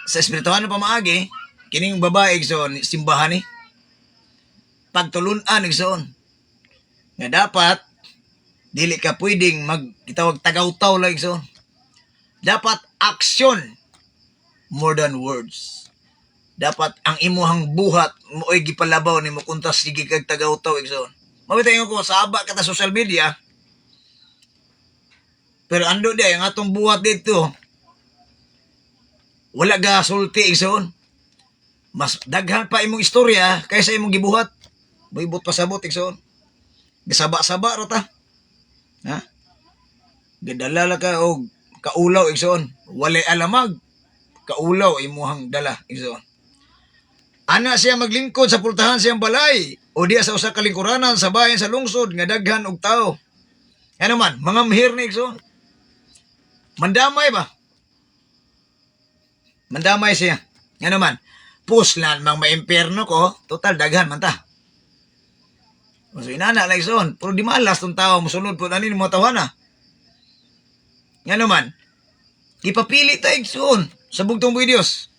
C: Sa espirituhan na pamaagi, kining babae igsoon, simbahan ni. Pagtulunan igsoon. Nga dapat, dili ka pwedeng magitawag tagaw-taw lang igsoon. Dapat action more than words. Dapat ang imuhang buhat mo'y gipalabaw ni mo kuntas sige kag tagaw-taw igsoon. Mabitayin ko sa aba kata social media. Pero ando di ang atong buhat dito. Wala ga sulti igsoon. Mas daghan pa imong istorya kaysa imong gibuhat. Buibot pasabot igsoon. Gisaba-saba ra ta. Ha? Gadala ka og kaulaw igsoon. Walay alamag. Kaulaw imuhang dala igsoon. Ana siya maglingkod sa pultahan siyang balay o diya sa usa ka lingkuranan sa bayan sa lungsod nga daghan og tao. Ano man, mga mihir ni igsoon. Mandamay ba? Mandamay siya. Ano man, puslan mang maimperno ko, total daghan man ta. So inana lang igsoon, pero di malas tong tao musulod po ani mo tawhana. Ano man, ipapili ta igsoon sa bugtong buhi Dios.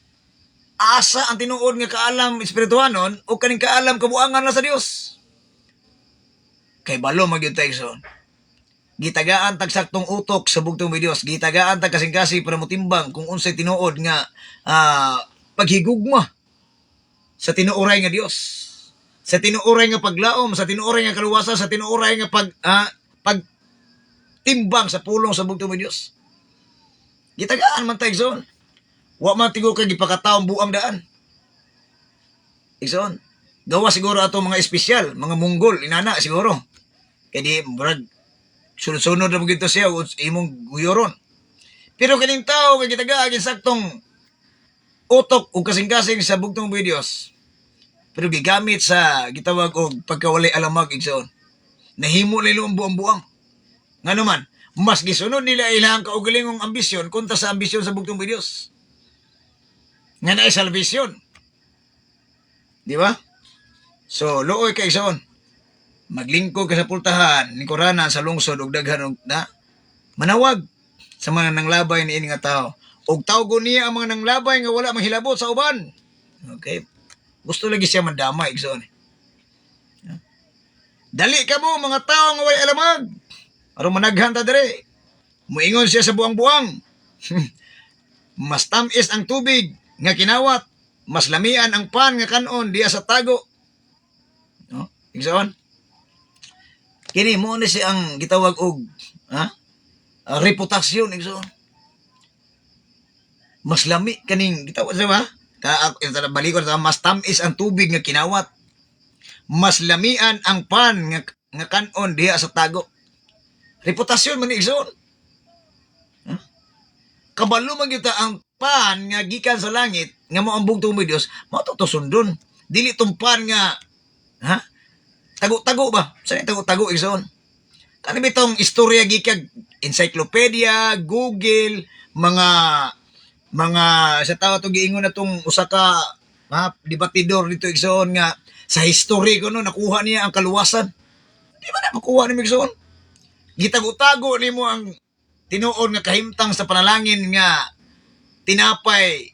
C: Asa ang tinuod nga kaalam espirituhanon o kaning kaalam kabuangan na sa Dios. Kay balo magyud ta igsoon. Gitagaan tag saktong utok sa bugtong buhi Dios. Gitagaan tag kasing-kasing para motimbang kung unsay tinuod nga paghigugma sa tinuoray nga Dios. Sa tinuoray nga paglaom, sa tinuoray nga kaluwasan, sa tinuoray nga pagtimbang sa pulong sa bugtong buhi Dios. Gitagaan man ta igsoon. Wa man tigo kay gipakataong buang daan. Igsoon. Gawa siguro ato mga espesyal, mga munggol, inana siguro. Kaya di, brad, sunod-sunod na magito siya, imong guyoron. Pero kaning tao, kay gitagaagin saktong utok o kasing-kasing sa bugtong buhi Dios. Pero gigamit sa gitawag og pagkawalay alamag igsoon. Nahimo nila ang buang-buang. Nga naman, mas gisunod nila ilang kaugalingong ambisyon kontra sa ambisyon sa bugtong buhi Dios. Nga na salvation. Di ba? So, looy ka igsoon. Maglingkod ka sa pultahan, lingkuranan sa lungsod, og daghan og na manawag sa mga nanglabay ni ini nga tao. Og tawgon niya ang mga nanglabay nga wala manghilabot sa uban. Okay? Gusto lagi siya mandamay igsoon. Dali ka mo mga tao nga way alamag. Aron managhan ta dire. Muingon siya sa buang-buang. Mas tamis ang tubig nga kinawat, mas lamian ang pan nga kanon diya sa tago. No? Igsoon. Kini mo ni si ang gitawag og reputasyon igsoon. Mas lami kaning gitawag sa ba? Balikon sa mas tamis ang tubig nga kinawat. Mas lamian ang pan nga kanon diya sa tago. Reputasyon man igsoon. Kabalo man kita ang pan nga gikan sa langit nga mo ang bugtong mo Dios, mao to sundon. Dili tong pan nga tago-tago ba? Sa tago-tago igsoon. Kani bitong istorya gikag encyclopedia, Google, mga sa tao to giingon na tong usa ka debatidor dito igsoon nga sa history ko no nakuha niya ang kaluwasan. Di ba na makuha ni igsoon? Gitago-tago nimo ang tinuod nga kahimtang sa panalangin nga tinapay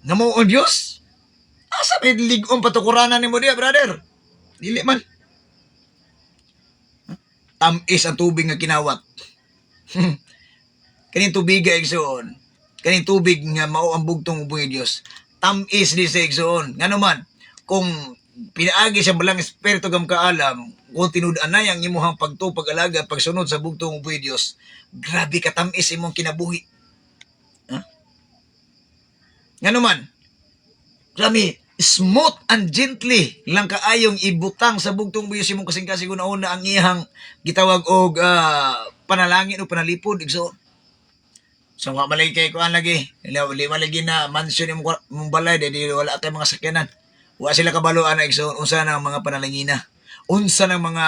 C: nga mo o Dios. Asa may ligong patukuranan nimo diya, brother? Dili man. Tamis ang tubig nga kinawat. Kaning tubig nga igsoon. Kaning tubig nga mao ang bugtong ubong Dios. Tamis di sa igsoon. Ngano man kung pinaagi sa balang espiritu gam kaalam, kung tinud-an na yang imuhang pagalaga pagsunod sa bugtong ubong Dios, grabe ka tamis imong kinabuhi. Ngano man, grabe, smooth and gently lang kaayong ibutang sa bugtong Dios imong kasing-kasing una ang iyang gitawag og panalangin o panalipod igsoon. So wa malay kay kuan lagi, lima lagi na mansion imong balay di wala kay mga sakyanan. Wa sila kabaluan na igsoon unsa nang mga panalangina. Unsa nang mga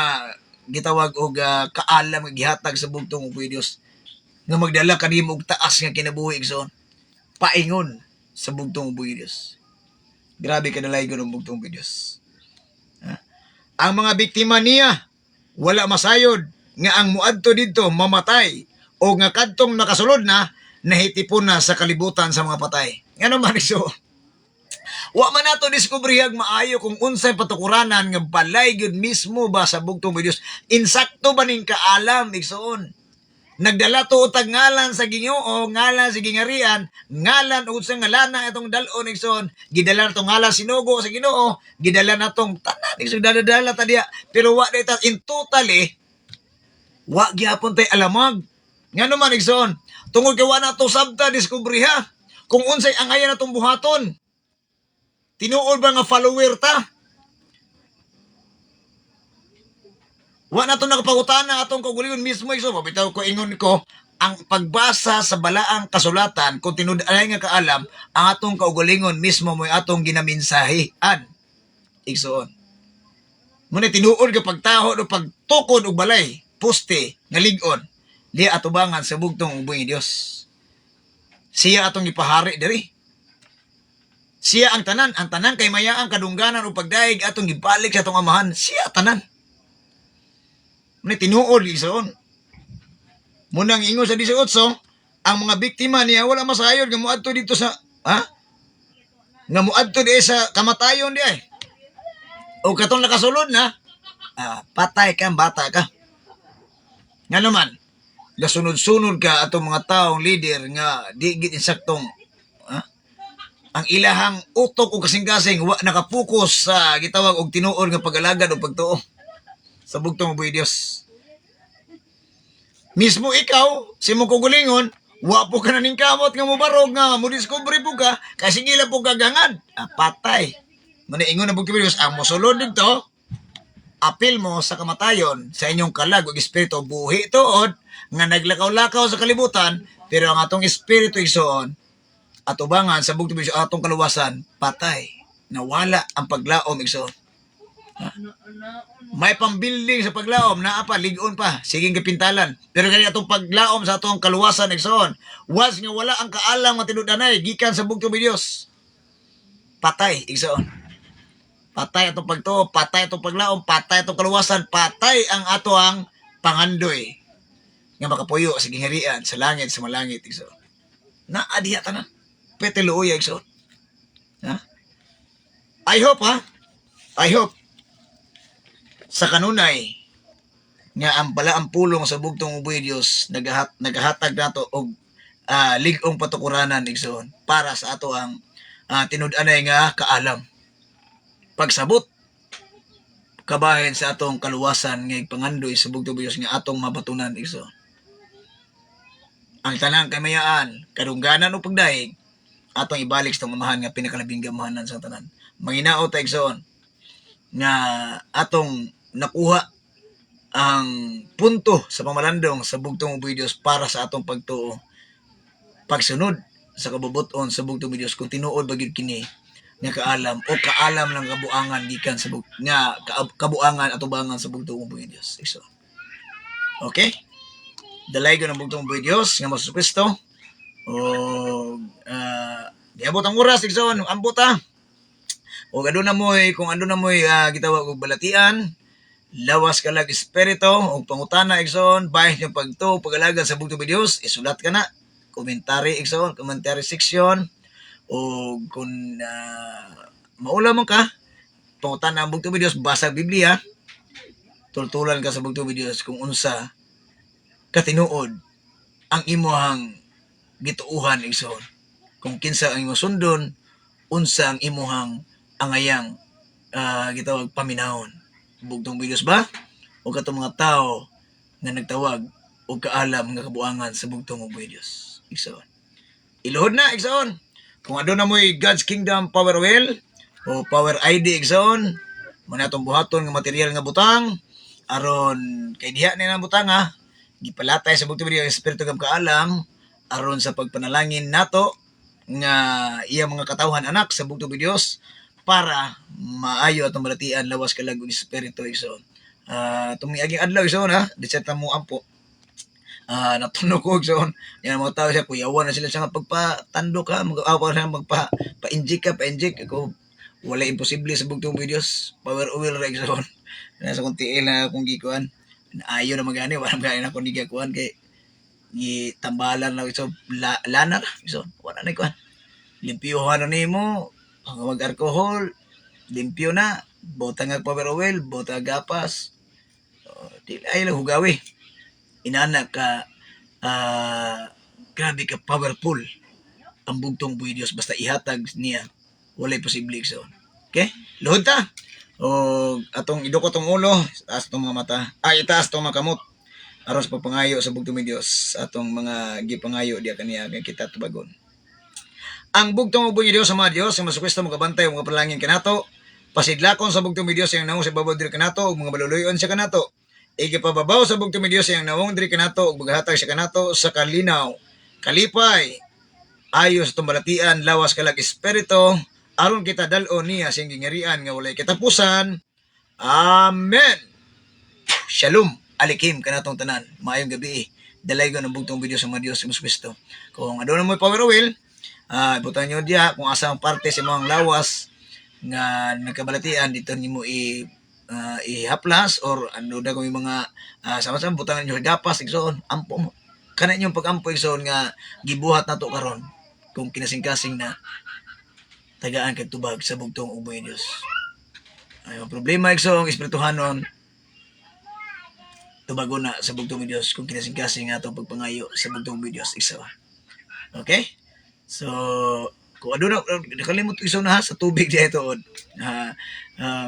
C: gitawag og kaalam nga gihatag sa bugtong ubong Dios nga magdala kanimo og taas nga kinabuhi igsoon. Paingon sa bugtong ubong Dios. Grabe ka nalaygon ng bugtong ubong Dios. Ang mga biktima niya wala masayod nga ang muadto didto mamatay o nga kadtong nakasulod na nahitipon na sa kalibutan sa mga patay. Ngano man iso? Wa man nato diskubrihag maayo kung unsay patukuranan nga balay gyud mismo ba sa bugtong ubong Dios. Insakto ba ning kaalam igsoon? Nagdala to utag ngalan sa Ginoo, ngalan sa gingarian, ngalan ug sa ngalan itong dalon igsoon. Gidala na tong ngalan sinugo sa Ginoo, gidala na tong tanan igsoon dala ta diya. Pero wa data in totally wa gyapon tay alamag. Ngano man igsoon? Tungod kay wa na to sabta diskubriha kung unsay angayan natong buhaton. Tinuod ba nga follower ta? Wa na to nakapangutana atong kaugalingon mismo igsoon. Mabitaw ko ingon ko ang pagbasa sa balaang kasulatan kung tinud-an nga kaalam ang atong kaugalingon mismo mo'y atong ginaminsahian igsoon. Muna tinuod ka pagtaho o pagtukod og balay poste nga lig-on di atubangan sa bugtong ubong Dios. Siya atong ipahari diri. Siya ang tanan kay maya ang kadungganan o pagdaig atong gibalik sa atong amahan. Siya tanan. Muna tinuod igsoon. Munang ingon sa 18, ang mga biktima niya wala masayod nga muadto dito sa nga muadto di sa kamatayon di ay. O katong nakasulod na patay ka bata ka. Nga naman, gasunod-sunod ka atong mga taong leader nga di gid insaktong ang ilahang utok o kasing-kasing wa nakapokus sa gitawag og tinuod nga pag-alagad o pagtuo sa bugtong ubong Dios. Mismo ikaw, si mong kugulingon, wa po ka na ning kamot nga mubarog nga mudiscovery po ka, kasi gila po kagangad. Patay. Maniingon na bugtong Dios, ang mosulod dito, apil mo sa kamatayon sa inyong kalag o espiritu buhi tuod nga naglakaw-lakaw sa kalibutan, pero ang atong espiritu igsoon atubangan sa bugtong Dios atong kaluwasan patay, nawala ang paglaom igsoon. May pambuilding sa paglaom naa pa lig-on pa siging kapintalan, pero kani atong paglaom sa atong kaluwasan igsoon was nga wala ang kaalam nga tinud-anay gikan sa bugtong Dios patay igsoon. Patay atong pagtuo, patay atong paglaom, patay atong kaluwasan, patay ang ato ang pangandoy nga makapuyo sa gingharian sa langit sa malangit igsoon. Naadiya tanan. Pwede luoy igsoon. I hope sa kanunay nga ang balaang pulong sa bugtong ubong Dios nagahatag nato og lig-ong patukuranan igsoon para sa ato ang tinud-anay nga kaalam. Pagsabot kabahin sa atong kaluwasan nga pangandoy sa bugtong Dios nga atong mabatunan igsoon. Ang tanang kamayaan, kadungganan o pagdaig, atong ibalik sa mamahan nga pinakalabing gamahanan sa tanan. Manginao ta igsoon nga atong nakuha ang punto sa pamalandong sa bugtong Dios para sa atong pagtuo. Pagsunod sa kabubuton sa bugtong Dios kung tinuod ba gyud kini nga kaalam o kaalam lang kabuangan gikan sa nga kabuangan at ubangan sa bugtong Dios. So, okay? Dalay ko ng bugtong Dios nga Hesus Kristo o diabot ang oras igsoon ambot ta. O aduna moy kung aduna moy gitawag og balatian, lawas ka lag espiritu o pangutana igsoon bahin yung pagtuo pag-alagad sa bugtong Dios, isulat ka na. Komentary igsoon, commentary section. O kung maula mo ka, pangutan ang bugtong Dios, basa Biblia, tultulan ka sa bugtong Dios kung unsa katinuod ang imuhang gituuhan igsoon. Kung kinsa ang imong sundon, unsa ang imuhang angayang gitawag paminahon. Bugtong Dios ba? O katong mga tao nga nagtawag o kaalam nga kabuangan sa bugtong Dios igsoon. Iluhod na igsoon. Kung aduna mo'y God's Kingdom Power Oil o Power ID igsoon, muna itong buhaton ng material nga butang, aron kay diha na ng butang gipalatay sa bugtong Dios espiritu ng kaalam, aron sa pagpanalangin nato nga iya mga katawhan anak sa bugtong Dios para maayo atong balatian lawas kalag og espiritu igsoon. Tumiaging adlaw igsoon diseta mo ampo. Natunog ko igsoon. Yan mga tao siya, kuyawan na sila sa pagpatando ka, mag-awa na pa-inject ka, pa-inject. Ako, wala imposible sa bugtong Dios. Power oil ra igsoon. Nasa kong tiil na akong gikuan. Ayaw na magani, wala magani na akong gikuan kay tambalan na igsoon. Lana ra igsoon. Wala na ikuan. Limpiyuhan na nimo, mag-alcohol, limpyo na. Bota nga power oil, bota gapas. Ayaw lang hugawi. Inana ka grabe ka powerful ang bugtong Dios basta ihatag niya walay posible igsoon. Okay? Luhod ta. O atong idukot tong ulo, taas tong mga mata. Itaas tong mga kamot. Aron sa pagpangayo sa bugtong Dios atong mga gipangayo diya kaniya kay kita tubagon. Ang bugtong Dios sa mga Dios, ang Hesus Kristo magabantay og mga panalangin kanato. Pasidlakon sa bugtong Dios yang naong sa babaw diri kanato ug mga baluluyon sa kanato. Igipababaw sa bugtong Dios yang nawong diri kanato ug maghatag sa kanato sa kalinaw, kalipay, ayo sa tumbalatian lawas kalag espiritu aron kita dal-on niya sing gingarian nga walay katapusan. Amen. Shalom. Alikim kanatong tanan. Maayong gabi. Dalay ko ng bugtong Dios sa mga Dios Hesus Kristo. Kung aduna mo power oil, ibutan nyo diya kung asang parte sa mga lawas nga nagkabalatian dito nimo ihaplas or ano na kung yung mga sama-sama butangan nyo gapas igsoon ampo mo kana yung pag-ampo igsoon nga gibuhat nato karon kung kinasing-kasing na tagaan kag tubag sa bugtong Dios. Ay problema igsoon espirituhanon tubagon na sa bugtong Dios kung kinasing-kasing nga atong pagpangayo sa bugtong Dios igsoon. Okay? So kung aduna nakalimot igsoon na sa tubig diha ito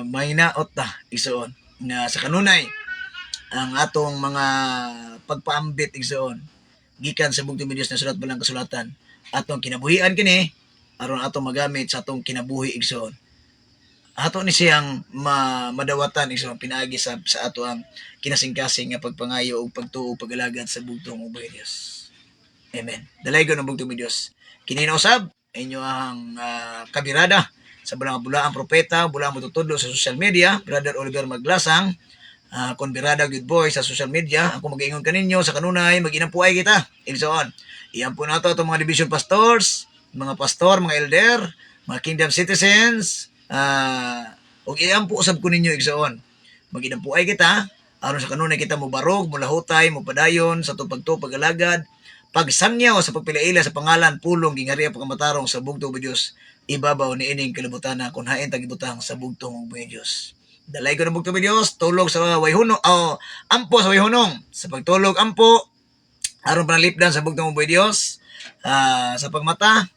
C: may naot ta igsoon na sa kanunay ang atong mga pagpaambit igsoon gikan sa bugtong Dios na sulat balang kasulatan atong kinabuhian kini aron atong magamit sa atong kinabuhi igsoon ato ni siyang madawatan igsoon pinaagi sa ato ang kinasing-kasing nga pagpangayo ug pagtuo pag-alagad sa bugtong Dios. Amen. Dalaygon ang bugtong Dios. Kini na usab inyo ang kabirada sa bulang-bulaang propeta, bulang matutudlo sa social media, Brother Oliver Maglasang, konbirada good boy sa social media. Ako mag-ingon kaninyo sa kanunay, mag-inampuay kita. Igsoon. Iyan po na ito itong mga division pastors, mga pastor, mga elder, mga kingdom citizens, o iyan po usab ko ninyo igsoon. Mag-inampuay kita, aron sa kanunay kita mo barog, mo lahutay, mo padayon, sa itong pag-alagad, pagsangyaw sa pagpilaila sa pangalan, pulong, ginghariya, pagkamatarong sa bugtong Dios, ibabaw ni ining kalibutan na kung hain tagibutang sa bugtong Dios. Dalay ko ng bugtong Dios, tulog sa wayhunong, ampo sa wayhunong, sa pagtulog ampo, aron panalipdan sa bugtong Dios, sa pagmata,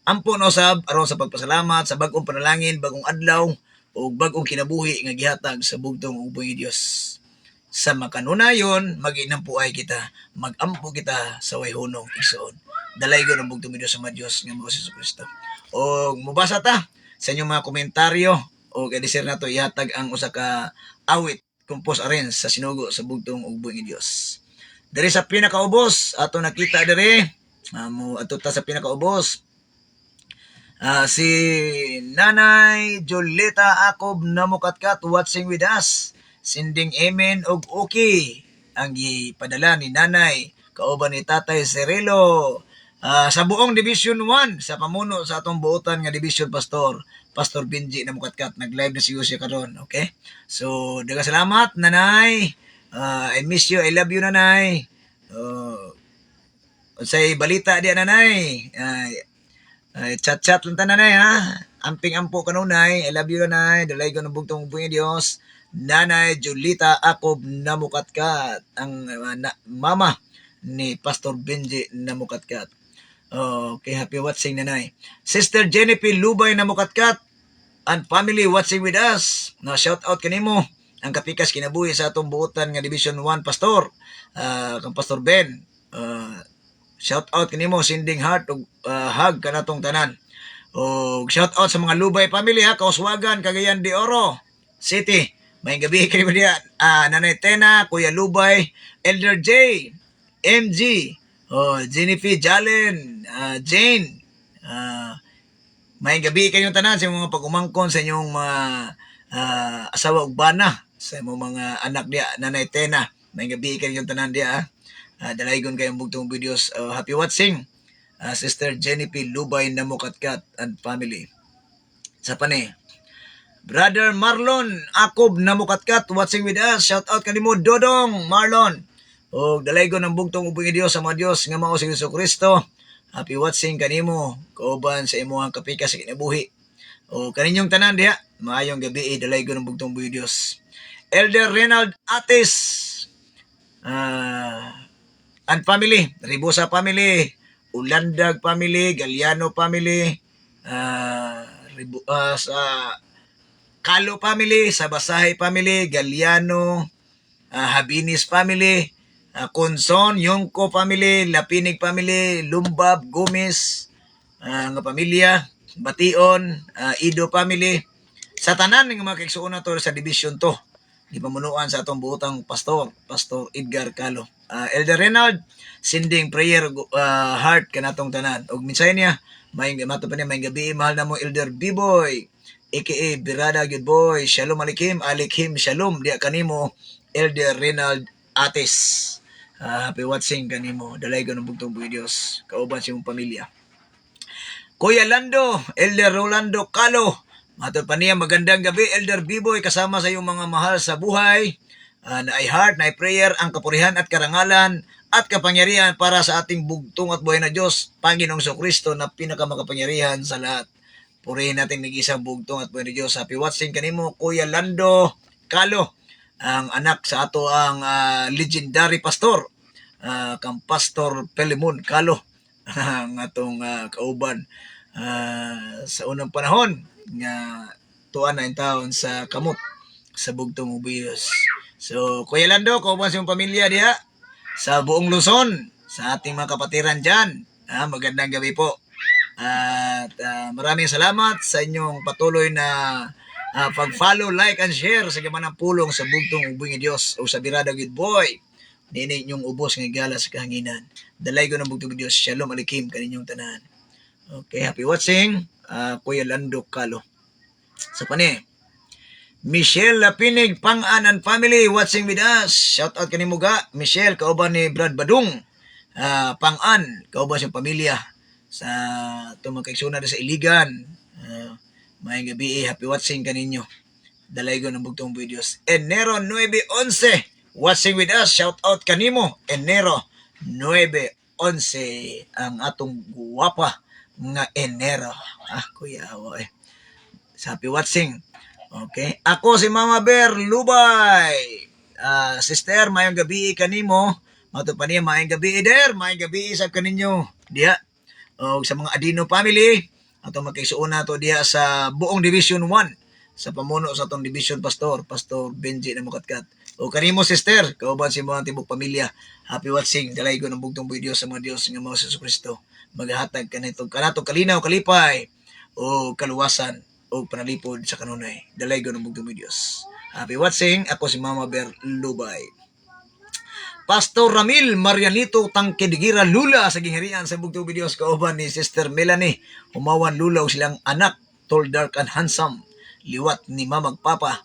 C: Ampon usab aron sa pagpasalamat sa bag-ong panalangin, bagong adlaw o bag-ong kinabuhi nga gihatag sa bugtong ubong Dios. Sa makanunayon, maginampuay kita, magampo kita sa way hunong igsoon. Dalaygon ang bugtong Dios sa Dios nga mga Hesus Kristo. O mubasa ta sa inyong mga komentaryo o kadisir nato ihatag ang usa ka awit compose arin sa sinugo sa bugtong ubong Dios. Diri sa pinakaubos ato nakita diri mo ato ta sa pinakaubos. Si Nanay Joleta Acob Namukatkat watching with us. Sinding amen og okay ang gipadala ni Nanay kauban ni Tatay Cirilo sa buong Division 1 sa pamuno sa atong buotan nga Division Pastor Benji Namukatkat. Nag-live na siya karon, okay? So, daghang salamat Nanay. I miss you, I love you Nanay. Say balita diya Nanay. Chat-chat lang ta Nanay ha. Amping-ampo kanunay. I love you Nanay. Dalay ko ng bugtong ubong Dios. Nanay Julita Acob Namukatkat. Ang mama ni Pastor Benji Namukatkat. Okay, happy watching Nanay. Sister Jennifer Lubay Namukatkat and family watching with us. No, shout out kanimo. Ang kapikas kinabuhi sa atong buotan nga Division 1 Pastor. Kang Pastor Ben. Shout out kanimo sending heart og hug kanatong tanan. Og shout out sa mga Lubay family ha, Kauswagan, Cagayan de Oro City. May gabi kayo diya. Nanay Tena, Kuya Lubay, Elder J, MG, Jennifer Jalen, Jane. May gabi kayong tanan sa mga pag-umangkon sa inyong mga asawa ug bana, sa mga anak diya, Nanay Tena. May gabi kayong tanan diya. Dalaygon kayong bugtong videos. Happy watching. Sister Jennifer Lubay Namukatkat and family. Sa pani. Brother Marlon Acob Namukatkat watching with us. Shout out kanimo Dodong Marlon. O dalaygon ang bugtong ubong Dios sa mga Dios nga mao si Hesus Kristo. Happy watching kanimo kauban sa imong kapikas sa kinabuhi. O kaninyong tanan diha. Maayong gabi dalaygon ang bugtong ubong Dios. Elder Renald Atis. And family, Ribosa family, Ulandag family, Galiano family, sa Kalo family, sa Basahay family, Galiano, Habinis family, Conson, Yongko family, Lapinig family, Lumbab, Gomez, nga pamilya, Bation, Ido family, sa tanan ng mga kaigsuon na to sa Division 2. Di pamunuan sa atong buotang Pastor Edgar Calo. Elder Renald, sending prayer heart kanatong tanan. Og minsay niya, may mato pa niya, may gabi, mahal na mo Elder B-Boy, aka Birada Good Boy, Shalom Alikim, Shalom, diya kanimo, Elder Renald Atis. Happy watching kanimo, dalay ko ng bugtong videos, kauban sa imong pamilya. Kuya Lando, Elder Rolando Calo, mato pa niya, magandang gabi, Elder B-Boy, kasama sa iyong mga mahal sa buhay. Na ay heart, na ay prayer, ang kapurihan at karangalan at kapangyarihan para sa ating bugtong at buhay na Diyos, Panginoong Kristo na pinakamakapangyarihan sa lahat. Purihin natin nag-isang bugtong at buhay na Diyos. Happy watching kanimo, Kuya Lando Calo, ang anak sa ato ang legendary pastor, kang Pastor Pelimon Calo, ang atong kauban sa unang panahon nga tuan na taon sa kamot sa bugtong ubiyos. So, Kuya Lando, kauban sa iyong pamilya diha sa buong Luzon, sa ating mga kapatiran dyan. Magandang gabi po. At maraming salamat sa inyong patuloy na pag-follow, like, and share sa gaman ng pulong sa bugtong ubing Diyos o sa Birada Good Boy. Nini inyong ubos ng igala sa kahanginan. Dalay ko ng bugtong Diyos. Shalom Alikim kaninyong tanan. Okay, happy watching. Kuya Lando Calo. Sa pani. Michelle Lapinig, Pang-an and family watching with us. Shout out kanimo ga, Michelle, kauban ni Brad Badung. Pang-an, kauban sa pamilya sa tumakaigsuna sa Iligan. May gabi, happy watching kaninyo. Dalay ko ng bugtong videos. Enero 9-11 watching with us. Shout out kanimo, Enero 9-11 ang atong guwapa nga Enero. Kuya, happy watching. Okay. Ako si Mama Bear Lubay. Sister, mayong gabi kanimo. Mato pa niya, mayong gabi der. Mayong gabi isab kaninyo. Diya. O sa mga Adino family. Ato magkaigsuuna to diha sa buong Division 1 sa pamuno sa atong Division Pastor Benji na Mukatkat. O kanimo sister, kauban si mga tibok pamilya. Happy watching, dalay ko ng bugtong video sa mga Dios nga mga Hesus Kristo. Maghatag kanitong kalinaw, kalipay, o kaluwasan, o panalipod sa kanunay. Dalay ko ng bugtong videos. Happy watching, ako si Mama Bear Lubay. Pastor Ramil Marianito Tangkedigira Lula sa gingharian sa bugtong videos kauban ni Sister Melanie. Humawan Lula o silang anak, tall, dark, and handsome. Liwat ni Mamag Papa.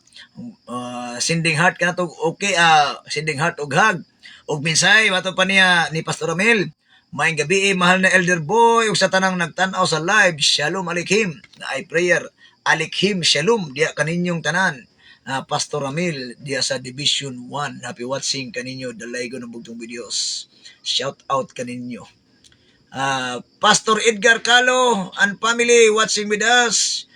C: Sending heart ka na to, okay, sending heart og hug. Og minsay, mato pa niya ni Pastor Ramil. Maayong gabi, mahal na elder boy, ug sa tanang nagtanaw sa live, Shalom Aleichem, na ay prayer, Aleichem Shalom, diya kaninyong tanan. Pastor Ramil, diya sa Division 1. Happy watching kaninyo, dalay ko ng bugtong videos. Shout out kaninyo. Pastor Edgar Calo and family watching with us.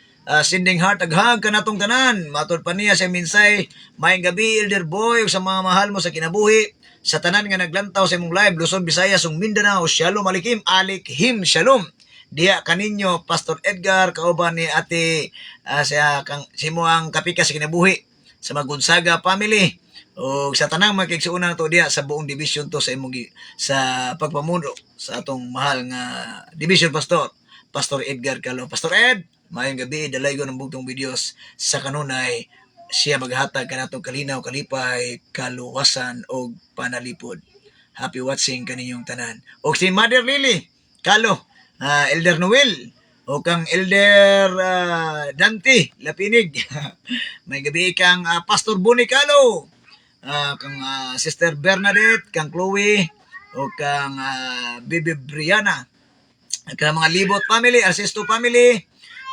C: Sending heart aghag kanatong tanan. Matod pa niya sa minsay, maayong gabi elder boy ug sa mga mahal mo sa kinabuhi. Sa tanan nga naglantaw sa imong live, Luzon, Visayas ug Mindanao, Shalom Aleichem, Aleichem Shalom. Diya kaninyo Pastor Edgar kauban ni ate si mo ang kapika sa kinabuhi sa Magunsaga family. O sa tanang magkigsuuna to diya sa buong division to sa imong sa pagpamuno sa atong mahal nga division pastor, Pastor Edgar Calo. Pastor Ed, maayong gabi, dalay ko ng bugtong videos sa kanunay. Siya maghatag kanatong kalinaw, kalipay, kaluwasan o panalipod. Happy watching kaninyong tanan. O si Mother Lily Calo, Elder Noel, o kang Elder Dante Lapinig. May gabi kang Pastor Bonnie Calo, kang Sister Bernadette, kang Chloe, o kang Bibi Brianna, kang mga Libot family, Arsisto family,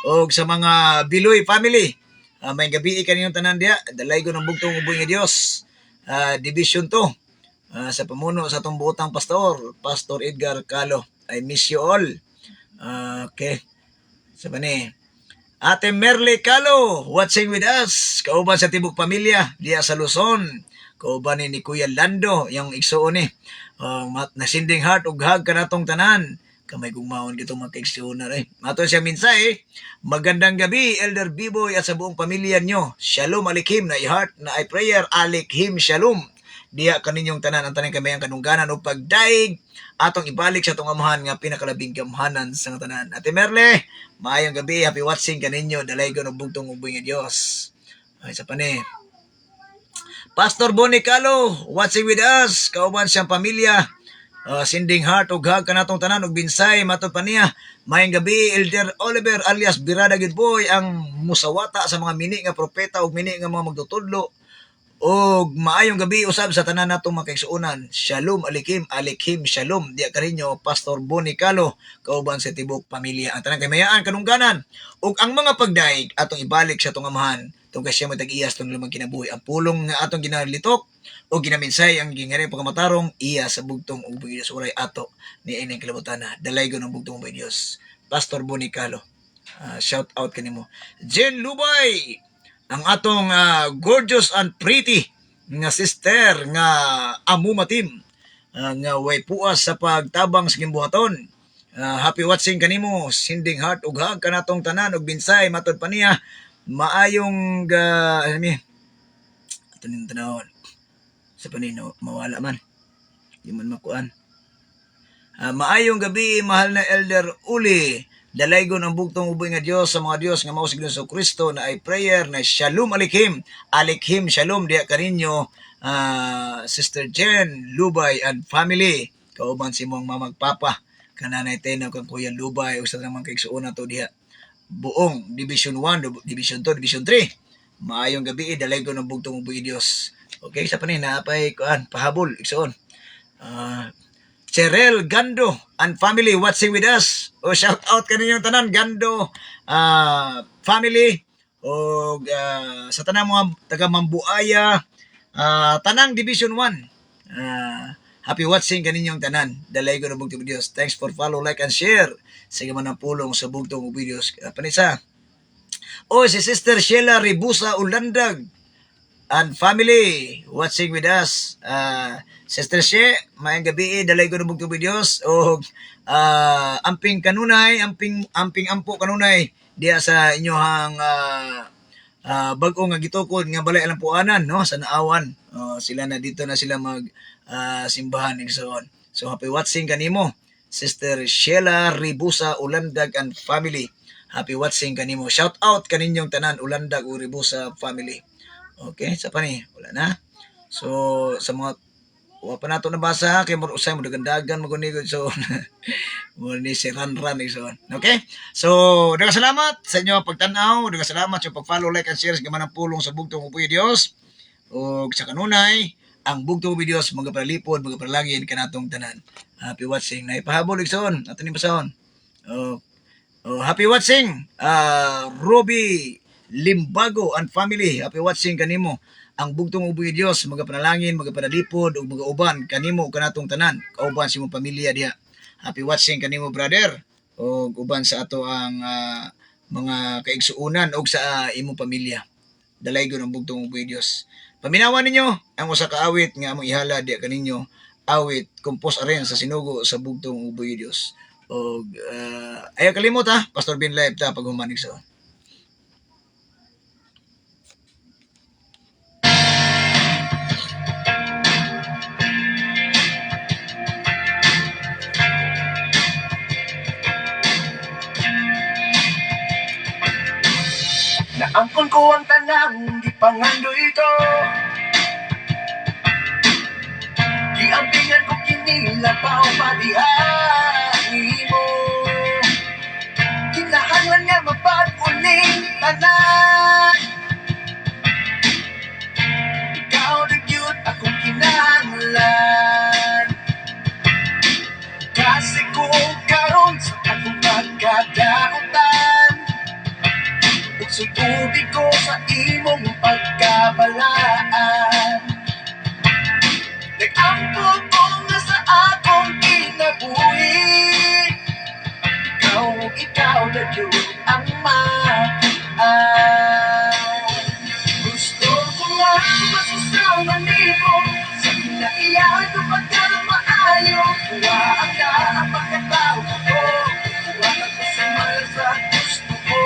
C: o sa mga Biloy family. May gabi kaninyong tanan diya, dalay ko ng bugtong uboy nga Dios. Division 2 sa pamuno sa atong buotang pastor, Pastor Edgar Calo. I miss you all. Okay. Sabi ni Ate Merle Calo watching with us. Kauban sa tibok pamilya diya sa Luzon. Kauban ni Kuya Lando, yung igsuon ni. Nasinding heart ug hug kanatong tanan. Kamay gumawon dito magkaigsuon na Mato siya minsay, magandang gabi Elder Biboy at sa buong pamilya nyo. Shalom Aleichem, na i-heart, na i-prayer, Aleichem Shalom. Diya kaninyong tanan, ang tanan kami ang kanungganan o pagdaig, atong ibalik sa atong amahan nga pinakalabing gamhanan sa tanan. Ate Merle, maayong gabi, happy watching kaninyo, dalay ko ng bugtong uboy nga Dios. Ay sa pani. Pastor Bonnie Calo, watching with us, kauban siyang pamilya. Sending heart og hug kanatong tanan og binsay matod pa niya. Maayong gabi Elder Oliver alias Birada Gid Boy, ang musawata sa mga mini nga propeta ug mini nga mga magtutudlo. Og maayong gabi usab sa tanan natong makaigsuonan. Shalom Aleichem, Aleichem Shalom. Diya kaninyo Pastor Bonnie Calo kauban sa tibok pamilya. Ang tanan kay mayaan kanungganan ug ang mga pagdaig atong ibalik sa atong amahan tungkol siya matag-iyas tong lumang kinabuhi. Ang pulong nga atong ginalitok o ginaminsay ang gingari pagkamatarong iya sa bugtong uboy Dios uray ato ni ining kilabutana. Dalay ko ng bugtong uboy Dios. Pastor Bonnie Calo. Shout out kanimo. Jen Lubay, ang atong gorgeous and pretty nga sister nga amumatim nga way puas sa pagtabang sa gimbuhaton. Happy watching kanimo, sending heart ug hug kanatong tanan ug binsay matod pa niya. Maayong ato ning tanawon sa panino mawala man di man makuan. Maayong gabi mahal na Elder Uli, dalaygon ang bugtong uboy nga Dios sa mga Dios nga mao si Hesus Kristo na ay prayer na Shalom Aleichem, Aleichem Shalom diya kaninyo Sister Jen Lubay and family kauban si mong mamagpapa kananay tenaw kang Kuya Lubay ug sa namang kaigsuon to diha buong Division 1, Division 2, Division 3. Maayong gabi dalaygon ang bugtong uboy Dios. Okay, sa panin napay kuan pahabol igsoon. Cherel Gando and family watching with us. O shout out kaninyong tanan Gando family o sa tanang mga taga Mambuaya, tanang Division 1. Happy watching kaninyong tanan. Dalay ko ng bugtong videos. Thanks for follow, like, and share. Sige man ang pulong sa bugtong videos. Panisa. O si Sister Sheila Ribusa Ulandag and family watching with us. Sister She, maayong gabi, dalay ko ng bugtong videos. O amping kanunay, amping ampo kanunay diya sa inyohang bag-o nga gitukod nga balay alang puanan no sa Naawan. Sila na dito na sila mag simbahan igsoon. So happy watching kanimo Sister Sheila Ribusa Ulandag and family. Happy watching kanimo. Shout out kaninyong tanan Ulandag ug Ribusa family. Okay, sa pa ni wala na. So sa mga wa pa nato nabasa kay mo usay mo dagandagan mo guni so mo ni si Ranran so. Okay? So, daghang salamat sa inyo pagtan-aw, daghang salamat sa pag-follow, like and share sa gamanang pulong sa Bugtong Ubuy Dios. O sa kanunay, ang Bugtong Ubuy Dios magaparalipod, magaparalangin kanatong tanan. Happy watching. Na ipahabol igsoon, ato ni basahon. Happy watching. Ruby Limbago and family. Happy watching kanimo. Ang Bugtong Ubuy Dios magapanalangin, magapanalipod ug magauban kanimo kanatong tanan. Kauban sa imong pamilya diha. Happy watching kanimo brother. O uban sa ato ang mga kaigsuunan og sa imong pamilya. Dalaygon ang Bugtong Ubuy Dios. Paminawan ninyo ang usa ka awit nga among ihala diha kaninyo. Awit compose aren sa sinugo sa Bugtong Ubuy Dios. O ayaw kalimot ha, Pastor Bin Live ta paghumanig sa.
B: Naangkon ko ang tanang di pangandoy ito. Giambingan ko kinilabaw padiani mo. Kinahanglan nga mapag-uning tanan. Ikaw na cute akong kinahanglan. Kasi kung karon sa akong pagkadautan, sutubig ko sa imong pagkabalaan. Nag-ampo ko nga sa akong kinabuhi. Ikaw na yun ang gusto ko nga masasama nimo sa kinaiyan o pagkamaayo. Kuha ang laang pagkatao ko, kuha ka ko sa malasat gusto ko.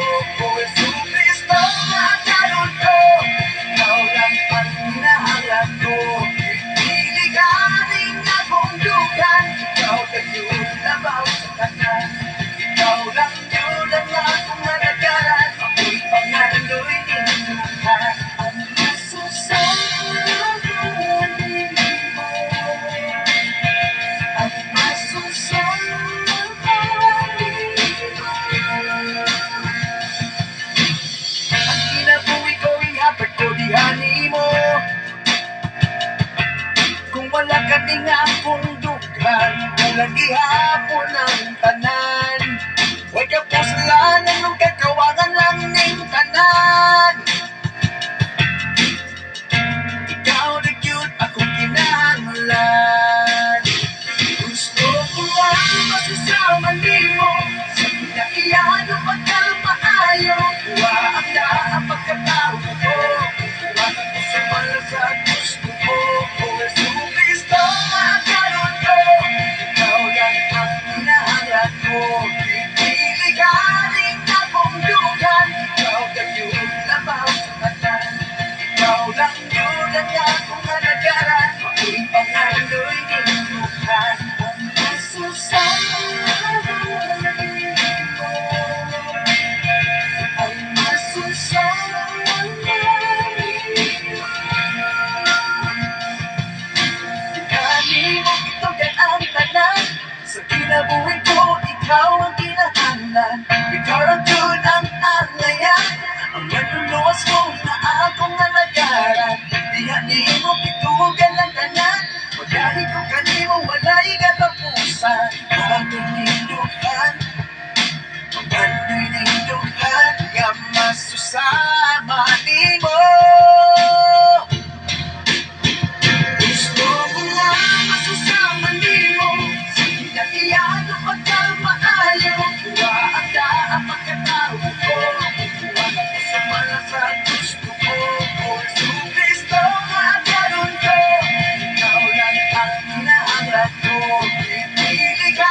B: Kaning akong dughan, walang gihapon ang tanan. Huwag ka pusalanan nung kakawangan lang ning tanan. Ikaw na cute, akong kinahanglan. Gusto ko lang masasama nimo sa kinaiyan o pagkamaayo. Kuha ang laang pagkatao ko, kuha ka ko sa malasat gusto ko. Sa kinabuhi ko, ikaw ang kinahanglan. Ikaw ang good ang angayan. Ang manluluwas ko na akong nalagaran. Diya ni mo pitugan lang tanan. Magaling ko kanimo, wala'y katapusan. Pagano'y ninduhan, pagano'y ninduhan, nga masusama nimo. Gusto ko nga masusama nimo. Iyan ang pagkamaayo. Kuha ang daang pagkatao ko, kuha ka ko sa malasat gusto ko. Yesu Cristo nga karon ko, ikaw lang ang kinahanglan ko. Pipili ka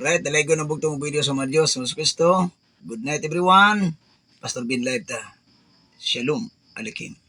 C: Alright, dalay ko ng bugtong video sa mga Diyos, sa Yesus Kristo. Good night everyone. Pastor Bin Live ta. Shalom. Alikim.